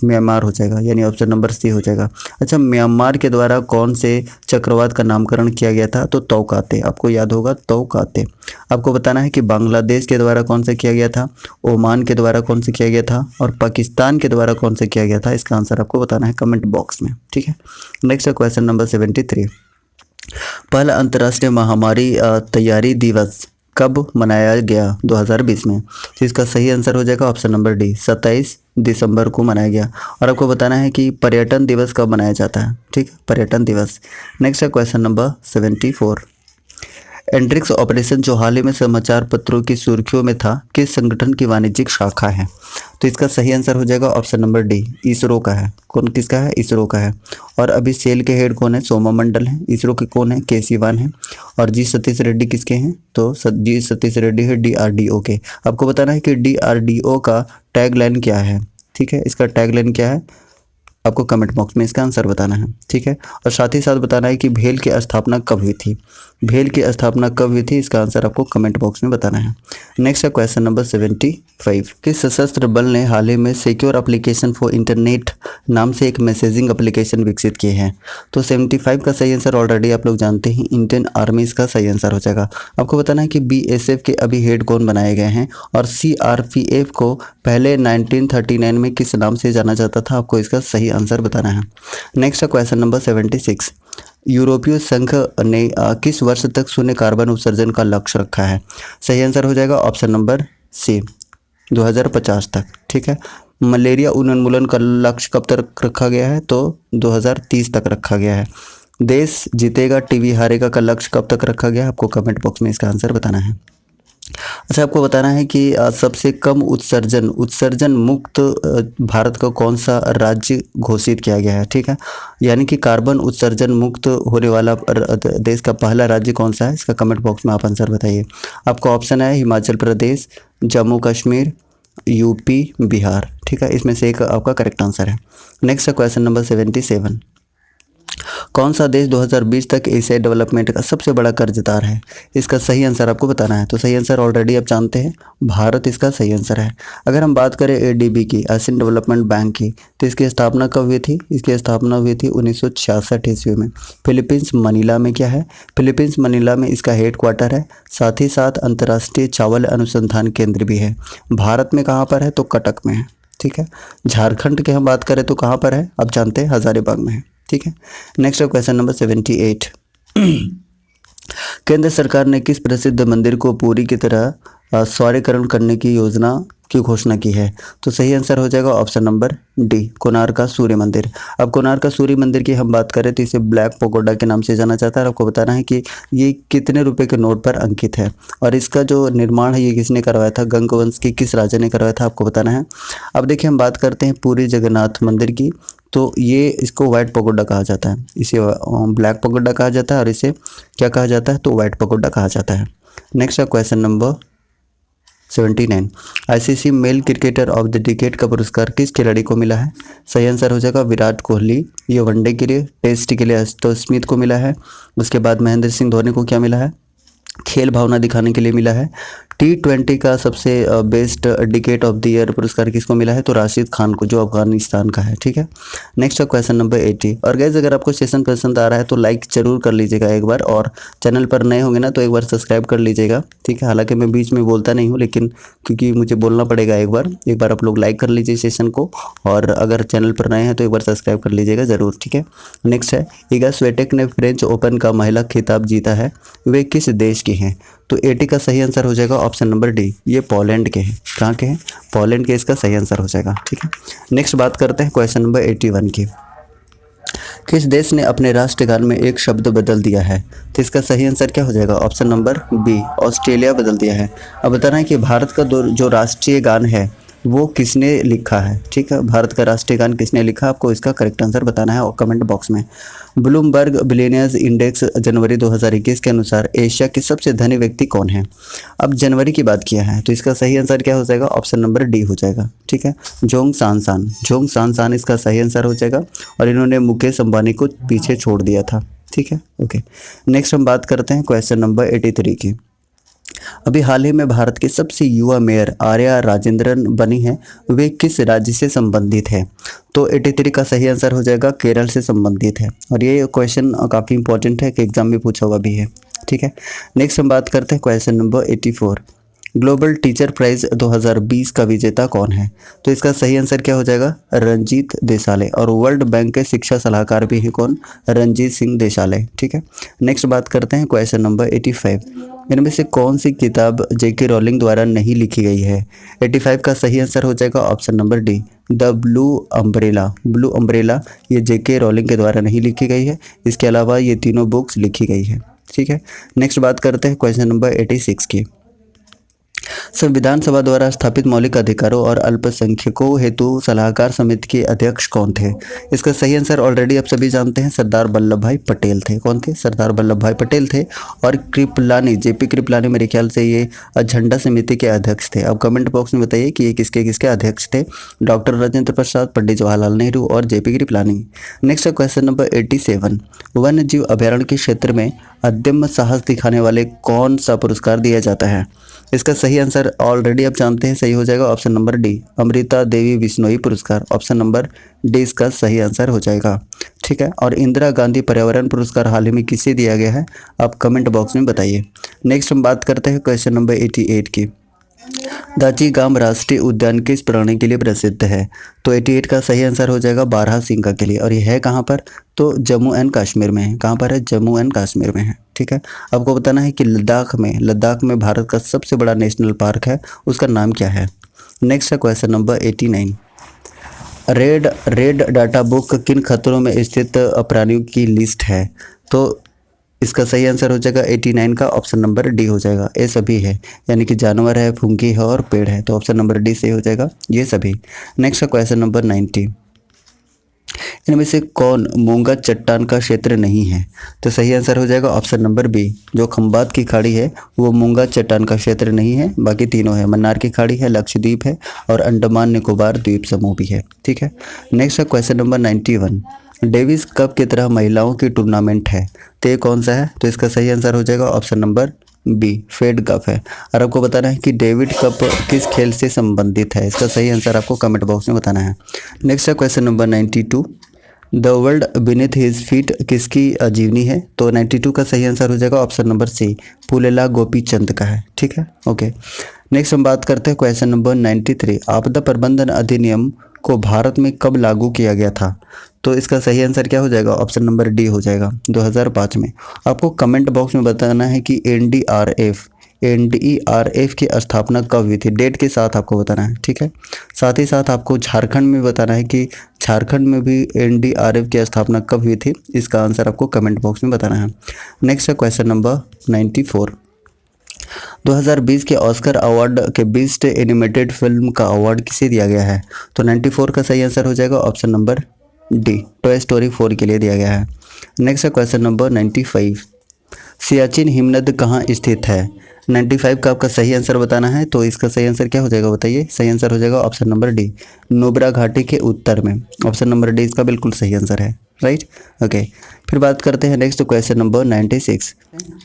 म्यांमार हो जाएगा, यानी ऑप्शन नंबर सी हो जाएगा। अच्छा, म्यांमार के द्वारा कौन से चक्रवात का नामकरण किया गया था? तो तौकाते, आपको याद होगा तौकाते। आपको बताना है कि बांग्लादेश के द्वारा कौन सा किया गया था, ओमान के द्वारा कौन सा किया गया था और पाकिस्तान के द्वारा कौन सा किया गया था। इसका आंसर आपको बताना है कमेंट बॉक्स में। ठीक है, नेक्स्ट है क्वेश्चन नंबर 73। पहला अंतर्राष्ट्रीय महामारी तैयारी दिवस कब मनाया गया 2020 में? तो इसका सही आंसर हो जाएगा ऑप्शन नंबर डी, 27 दिसंबर को मनाया गया। और आपको बताना है कि पर्यटन दिवस कब मनाया जाता है। ठीक है, पर्यटन दिवस। नेक्स्ट है क्वेश्चन नंबर 74। एंड्रिक्स ऑपरेशन जो हाल ही में समाचार पत्रों की सुर्खियों में था, किस संगठन की वाणिज्यिक शाखा है? तो इसका सही आंसर हो जाएगा ऑप्शन नंबर डी, इसरो का है। कौन किसका है? इसरो का है। और अभी सेल के हेड कौन है? सोमा मंडल है। इसरो के कौन है? के सिवान है। और जी सतीश रेड्डी किसके हैं? तो जी सतीश रेड्डी है DRDO के। आपको बताना है कि DRDO का टैगलाइन क्या है। ठीक है, इसका टैगलाइन क्या है आपको कमेंट बॉक्स में इसका आंसर बताना है। ठीक है, और साथ ही साथ बताना है कि भेल की स्थापना कब हुई थी। भेल की स्थापना कब हुई थी इसका आंसर आपको कमेंट बॉक्स में बताना है। नेक्स्ट है क्वेश्चन नंबर 75। किस सशस्त्र बल ने हाल ही में सिक्योर एप्लीकेशन फॉर इंटरनेट नाम से एक मैसेजिंग एप्लीकेशन विकसित किए हैं? तो 75 का सही आंसर ऑलरेडी आप लोग जानते हैं, इंडियन आर्मी इसका सही आंसर हो जाएगा। आपको बताना है कि BSF के अभी हेड कौन बनाए गए हैं और CRPF को पहले 1939 में किस नाम से जाना जाता था, आपको इसका सही आंसर बताना है। नेक्स्ट है क्वेश्चन नंबर 76। यूरोपीय संघ ने किस वर्ष तक शून्य कार्बन उत्सर्जन का लक्ष्य रखा है? सही आंसर हो जाएगा ऑप्शन नंबर सी, 2050 तक। ठीक है, मलेरिया उन्मूलन का लक्ष्य कब तक रखा गया है? तो 2030 तक रखा गया है। देश जीतेगा टीवी हारेगा का लक्ष्य कब तक रखा गया है? आपको कमेंट बॉक्स में इसका आंसर बताना है। अच्छा, आपको बताना है कि सबसे कम उत्सर्जन मुक्त भारत का कौन सा राज्य घोषित किया गया है। ठीक है, यानी कि कार्बन उत्सर्जन मुक्त होने वाला देश का पहला राज्य कौन सा है? इसका कमेंट बॉक्स में आप आंसर बताइए। आपको ऑप्शन है हिमाचल प्रदेश, जम्मू कश्मीर, UP, बिहार। ठीक है, इसमें से एक आपका करेक्ट आंसर है। नेक्स्ट है क्वेश्चन नंबर 77। कौन सा देश 2020 तक एशियाई डेवलपमेंट का सबसे बड़ा कर्जदार है? इसका सही आंसर आपको बताना है। तो सही आंसर ऑलरेडी आप जानते हैं, भारत इसका सही आंसर है। अगर हम बात करें ADB की, एशियन डेवलपमेंट बैंक की, तो इसकी स्थापना कब हुई थी? इसकी स्थापना हुई थी 1966 ईस्वी में। फिलीपींस मनीला में क्या है? फिलीपींस मनीला में इसका हेड क्वार्टर है। साथ ही साथ अंतर्राष्ट्रीय चावल अनुसंधान केंद्र भी है। भारत में कहाँ पर है? तो कटक में है। ठीक है, झारखंड की हम बात करें तो कहाँ पर है? आप जानते हैं, हजारीबाग में है। ठीक है, नेक्स्ट है क्वेश्चन नंबर 78। केंद्र सरकार ने किस प्रसिद्ध मंदिर को पूरी की तरह सौर्यकरण करने की योजना की घोषणा की है? तो सही आंसर हो जाएगा ऑप्शन नंबर डी, कोणार्क का सूर्य मंदिर। अब कोणार्क का सूर्य मंदिर की हम बात करें तो इसे ब्लैक पगोडा के नाम से जाना जाता है। आपको बताना है कि ये कितने रुपए के नोट पर अंकित है और इसका जो निर्माण है ये किसने करवाया था, गंगवंश के किस राजा ने करवाया था, आपको बताना है। अब देखिए हम बात करते हैं पूरी जगन्नाथ मंदिर की, तो ये इसको व्हाइट पगोडा कहा जाता है, इसे ब्लैक पगोडा कहा जाता है और इसे क्या कहा जाता है, तो व्हाइट पगोडा कहा जाता है। नेक्स्ट है question number 79, ICC male cricketer of the decade का पुरस्कार किस खिलाड़ी को मिला है? सही आंसर हो जाएगा विराट कोहली। ये वनडे के लिए, टेस्ट के लिए एस्टो स्मिथ को मिला है। उसके बाद महेंद्र सिंह धोनी को क्या मिला है? खेल भावना दिखाने के लिए मिला है। T20 का सबसे best decade of the year पुरस्कार किसको मिला है? तो राशिद खान को, जो अफगानिस्तान का है। ठीक है, नेक्स्ट है क्वेश्चन नंबर 80। और गाइस अगर आपको सेशन पसंद आ रहा है तो लाइक जरूर कर लीजिएगा एक बार, और चैनल पर नए होंगे ना तो एक बार सब्सक्राइब कर लीजिएगा। ठीक है, हालांकि मैं बीच में बोलता नहीं हूँ, लेकिन क्योंकि मुझे बोलना पड़ेगा एक बार आप लोग लाइक कर लीजिए सेशन को, और अगर चैनल पर नए हैं तो एक बार सब्सक्राइब कर लीजिएगा ज़रूर। ठीक है, नेक्स्ट है इगा स्वियाटेक ने फ्रेंच ओपन का महिला खिताब जीता है, वे किस देश की हैं? तो 80 का सही आंसर हो जाएगा ऑप्शन नंबर डी, ये पोलैंड के हैं। कहाँ के हैं? पोलैंड के, इसका सही आंसर हो जाएगा। ठीक है, नेक्स्ट बात करते हैं क्वेश्चन नंबर 81 की। किस देश ने अपने राष्ट्रगान में एक शब्द बदल दिया है? तो इसका सही आंसर क्या हो जाएगा? ऑप्शन नंबर बी, ऑस्ट्रेलिया बदल दिया है। अब बताना है कि भारत का जो राष्ट्रीय गान है वो किसने लिखा है। ठीक है, भारत का राष्ट्रीय गान किसने लिखा, आपको इसका करेक्ट आंसर बताना है और कमेंट बॉक्स में। ब्लूमबर्ग बिलियनियर्स इंडेक्स जनवरी 2021 के अनुसार एशिया के सबसे धनी व्यक्ति कौन है? अब जनवरी की बात किया है तो इसका सही आंसर क्या हो जाएगा? ऑप्शन नंबर डी हो जाएगा। ठीक है, जोंग सांसान इसका सही आंसर हो जाएगा, और इन्होंने मुकेश अंबानी को पीछे छोड़ दिया था। ठीक है, ओके, नेक्स्ट हम बात करते हैं क्वेश्चन नंबर 83 की। अभी हाल ही में भारत के सबसे युवा मेयर आर्या राजेंद्रन बनी है, वे किस राज्य से संबंधित है? तो 83 का सही आंसर हो जाएगा केरल से संबंधित है, और ये क्वेश्चन काफ़ी इंपॉर्टेंट है कि एग्जाम में पूछा हुआ भी है। ठीक है, नेक्स्ट हम बात करते हैं question number 84। Global teacher prize 2020 का विजेता कौन है? तो इसका सही आंसर क्या हो जाएगा? रंजीत देसाले। और वर्ल्ड बैंक के शिक्षा सलाहकार भी है कौन? रंजीत सिंह देसाले। ठीक है, नेक्स्ट बात करते हैं क्वेश्चन नंबर 85। इनमें से कौन सी किताब जेके रोलिंग द्वारा नहीं लिखी गई है? 85 का सही आंसर हो जाएगा option number D, the blue umbrella ये जेके रोलिंग के द्वारा नहीं लिखी गई है। इसके अलावा ये तीनों बुक्स लिखी गई है। ठीक है, नेक्स्ट बात करते हैं क्वेश्चन नंबर 86 की। संविधान सभा द्वारा स्थापित मौलिक अधिकारों और अल्पसंख्यकों हेतु सलाहकार समिति के अध्यक्ष कौन थे? इसका सही आंसर ऑलरेडी आप सभी जानते हैं, सरदार वल्लभ भाई पटेल थे। कौन थे? सरदार वल्लभ भाई पटेल थे। और कृपलानी, जेपी कृपलानी मेरे ख्याल से ये झंडा समिति के अध्यक्ष थे। अब कमेंट बॉक्स में बताइए कि ये किसके किसके अध्यक्ष थे? डॉक्टर राजेंद्र प्रसाद, पंडित जवाहरलाल नेहरू और जेपी कृपलानी। नेक्स्ट है क्वेश्चन नंबर 87। वन्य जीव अभ्यारण्य के क्षेत्र में अदम्य साहस दिखाने वाले कौन सा पुरस्कार दिया जाता है? इसका सही आंसर ऑलरेडी आप जानते हैं, सही हो जाएगा option number D, Amrita Devi Bishnoi पुरस्कार। ऑप्शन नंबर डी इसका सही आंसर हो जाएगा। ठीक है, और इंदिरा गांधी पर्यावरण पुरस्कार हाल ही में किसे दिया गया है? आप कमेंट बॉक्स में बताइए। नेक्स्ट हम बात करते हैं क्वेश्चन नंबर 88 की। दाजीगाम राष्ट्रीय उद्यान किस प्राणी के लिए प्रसिद्ध है? तो 88 का सही आंसर हो जाएगा बारहसिंगा के लिए, और ये है कहाँ पर? तो जम्मू एंड कश्मीर में है। कहाँ पर है? जम्मू एंड कश्मीर में है। ठीक है, आपको बताना है कि लद्दाख में भारत का सबसे बड़ा नेशनल पार्क है, उसका नाम क्या है? नेक्स्ट है question number 89। Red data book किन खतरों में स्थित प्राणियों की लिस्ट है? तो इसका सही आंसर हो जाएगा 89 का ऑप्शन नंबर डी हो जाएगा। ये सभी है, यानी कि जानवर है, फुंकी है और पेड़ है, तो ऑप्शन नंबर डी सही हो जाएगा, ये सभी। नेक्स्ट है क्वेश्चन नंबर 90। इनमें से कौन मूंगा चट्टान का क्षेत्र नहीं है? तो सही आंसर हो जाएगा ऑप्शन नंबर बी, जो खंबात की खाड़ी है वो मूंगा चट्टान का क्षेत्र नहीं है, बाकी तीनों है। मन्नार की खाड़ी है, लक्षद्वीप है और अंडमान निकोबार द्वीप समूह भी है। ठीक है, नेक्स्ट है क्वेश्चन नंबर 91। डेविस कप की तरह महिलाओं की टूर्नामेंट है, तो ये कौन सा है? तो इसका सही आंसर हो जाएगा option number B, Fed Cup है। और आपको बताना है कि डेविड कप किस खेल से संबंधित है? इसका सही आंसर आपको कमेंट बॉक्स में बताना है। नेक्स्ट है question number 92। The world beneath his feet किसकी जीवनी है? तो 92 का सही आंसर हो जाएगा option number C, Pullela Gopichand का है। ठीक है, ओके, नेक्स्ट हम बात करते हैं क्वेश्चन नंबर 93। आपदा प्रबंधन अधिनियम को भारत में कब लागू किया गया था? तो इसका सही आंसर क्या हो जाएगा? ऑप्शन नंबर डी हो जाएगा, 2005 में। आपको कमेंट बॉक्स में बताना है कि एनडीआरएफ की स्थापना कब हुई थी, डेट के साथ आपको बताना है, ठीक है। साथ ही साथ आपको झारखंड में बताना है कि झारखंड में भी एनडीआरएफ की स्थापना कब हुई थी, इसका आंसर आपको कमेंट बॉक्स में बताना है। नेक्स्ट है क्वेश्चन नंबर 94। 2020 के ऑस्कर अवार्ड के बेस्ट एनिमेटेड फिल्म का अवार्ड किसे दिया गया है, तो 94 का सही आंसर हो जाएगा option number D, toy story 4 के लिए दिया गया है। नेक्स्ट है क्वेश्चन नंबर 95। सियाचिन हिमनद कहाँ स्थित है, 95 का आपका सही आंसर बताना है, तो इसका सही आंसर क्या हो जाएगा बताइए, सही आंसर हो जाएगा ऑप्शन नंबर डी, नुब्रा घाटी के उत्तर में, ऑप्शन नंबर डी इसका बिल्कुल सही आंसर है, राइट। ओके, फिर बात करते हैं नेक्स्ट क्वेश्चन नंबर 96।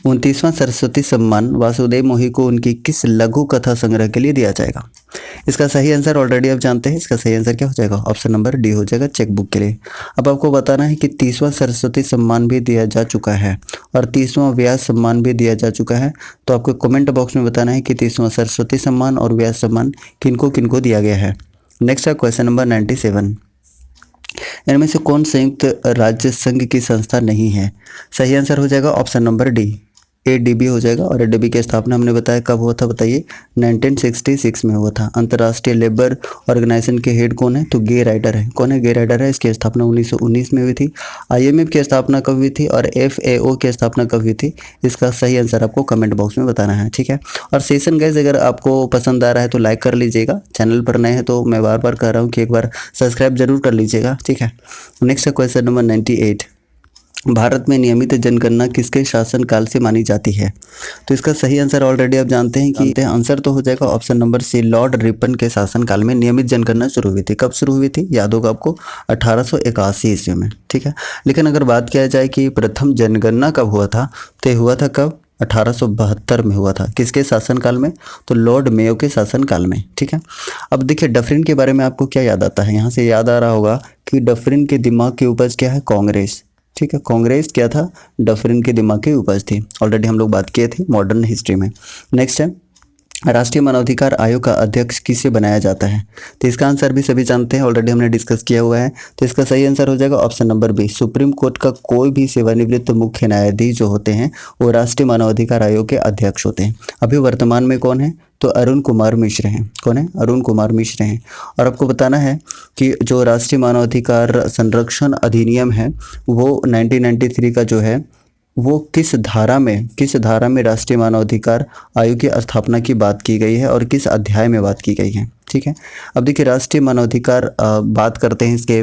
29वां सरस्वती सम्मान वासुदेव मोही को उनकी किस लघु कथा संग्रह के लिए दिया जाएगा, इसका सही आंसर ऑलरेडी आप जानते हैं, इसका सही आंसर क्या हो जाएगा, ऑप्शन नंबर डी हो जाएगा, चेक बुक के लिए। अब आपको बताना है कि 30वां सरस्वती सम्मान भी दिया जा चुका है और 30वां व्यास सम्मान भी दिया जा चुका है, तो आपको कमेंट बॉक्स में बताना है कि 30वां सरस्वती सम्मान और व्यास सम्मान किनको किनको दिया गया है। नेक्स्ट है क्वेश्चन नंबर 97। इनमें से कौन संयुक्त राज्य संघ की संस्था नहीं है, सही आंसर हो जाएगा ऑप्शन नंबर डी, एडीबी हो जाएगा। और एडीबी की स्थापना हमने बताया कब हुआ था बताइए, 1966 में हुआ था। अंतर्राष्ट्रीय लेबर ऑर्गेनाइजेशन के हेड कौन है, तो गे राइडर है। कौन है, गे राइडर है। इसकी स्थापना 1919 में हुई थी। आईएमएफ की स्थापना कब हुई थी और एफएओ की स्थापना कब हुई थी, इसका सही आंसर आपको कमेंट बॉक्स में बताना है, ठीक है। और सेशन गाइस अगर आपको पसंद आ रहा है तो लाइक कर लीजिएगा, चैनल पर नए हैं तो मैं बार बार कह रहा हूँ कि एक बार सब्सक्राइब जरूर कर लीजिएगा, ठीक है। नेक्स्ट है क्वेश्चन नंबर 98। भारत में नियमित जनगणना किसके शासनकाल से मानी जाती है, तो इसका सही आंसर ऑलरेडी आप जानते हैं कि आंसर तो हो जाएगा option number C, Lord Ripon के शासनकाल में नियमित जनगणना शुरू हुई थी। कब शुरू हुई थी, याद होगा आपको 1881 ईस्वी में, ठीक है। लेकिन अगर बात किया जाए कि प्रथम जनगणना कब हुआ था, तो हुआ था कब, 1872 में हुआ था। किसके शासनकाल में, तो लॉर्ड मेयो के शासनकाल में, ठीक है। अब देखिए डफरिन के बारे में आपको क्या याद आता है, यहाँ से याद आ रहा होगा कि डफरिन के दिमाग की उपज क्या है, कांग्रेस, ठीक है। कांग्रेस क्या था, डफरिन के दिमाग की उपज थी। ऑलरेडी हम लोग बात किए थे मॉडर्न हिस्ट्री में। नेक्स्ट है राष्ट्रीय मानवाधिकार आयोग का अध्यक्ष किसे बनाया जाता है, तो इसका आंसर भी सभी जानते हैं, ऑलरेडी हमने डिस्कस किया हुआ है। तो इसका सही आंसर हो जाएगा option number B, supreme court का कोई भी सेवानिवृत्त मुख्य न्यायाधीश जो होते हैं वो राष्ट्रीय मानवाधिकार आयोग के अध्यक्ष होते हैं। अभी वर्तमान में कौन है, तो अरुण कुमार मिश्र हैं। कौन है, अरुण कुमार मिश्र हैं। और आपको बताना है कि जो राष्ट्रीय मानवाधिकार संरक्षण अधिनियम है वो 1993 का जो है वो किस धारा में राष्ट्रीय मानवाधिकार आयोग की स्थापना की बात की गई है और किस अध्याय में बात की गई है, ठीक है। अब देखिए राष्ट्रीय मानवाधिकार बात करते हैं इसके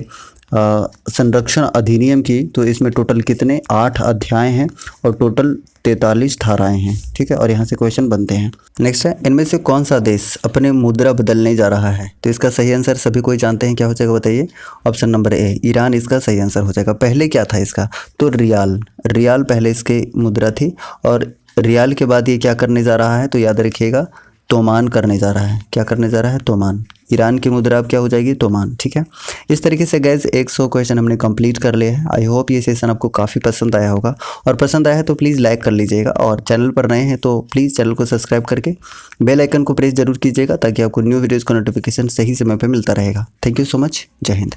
संरक्षण अधिनियम की, तो इसमें टोटल कितने 8 अध्याय हैं और टोटल 43 धाराएं हैं, ठीक है। और यहाँ से क्वेश्चन बनते हैं। नेक्स्ट है इनमें से कौन सा देश अपने मुद्रा बदलने जा रहा है, तो इसका सही आंसर सभी कोई जानते हैं, क्या हो जाएगा बताइए, ऑप्शन नंबर ए, ईरान इसका सही आंसर हो जाएगा। पहले क्या था इसका, तो रियाल पहले इसकी मुद्रा थी और रियाल के बाद ये क्या करने जा रहा है, तो याद रखिएगा तोमान करने जा रहा है। क्या करने जा रहा है, तोमान। ईरान की मुद्रा अब क्या हो जाएगी, तोमान, ठीक है। इस तरीके से गैस 100 क्वेश्चन हमने कंप्लीट कर लिए हैं। आई होप ये सेशन आपको काफ़ी पसंद आया होगा, और पसंद आया है तो प्लीज़ लाइक कर लीजिएगा, और चैनल पर नए हैं तो प्लीज़ चैनल को सब्सक्राइब करके बेल आइकन को प्रेस जरूर कीजिएगा ताकि आपको न्यू वीडियोज़ का नोटिफिकेशन सही समय पर मिलता रहेगा। थैंक यू सो मच, जय हिंद।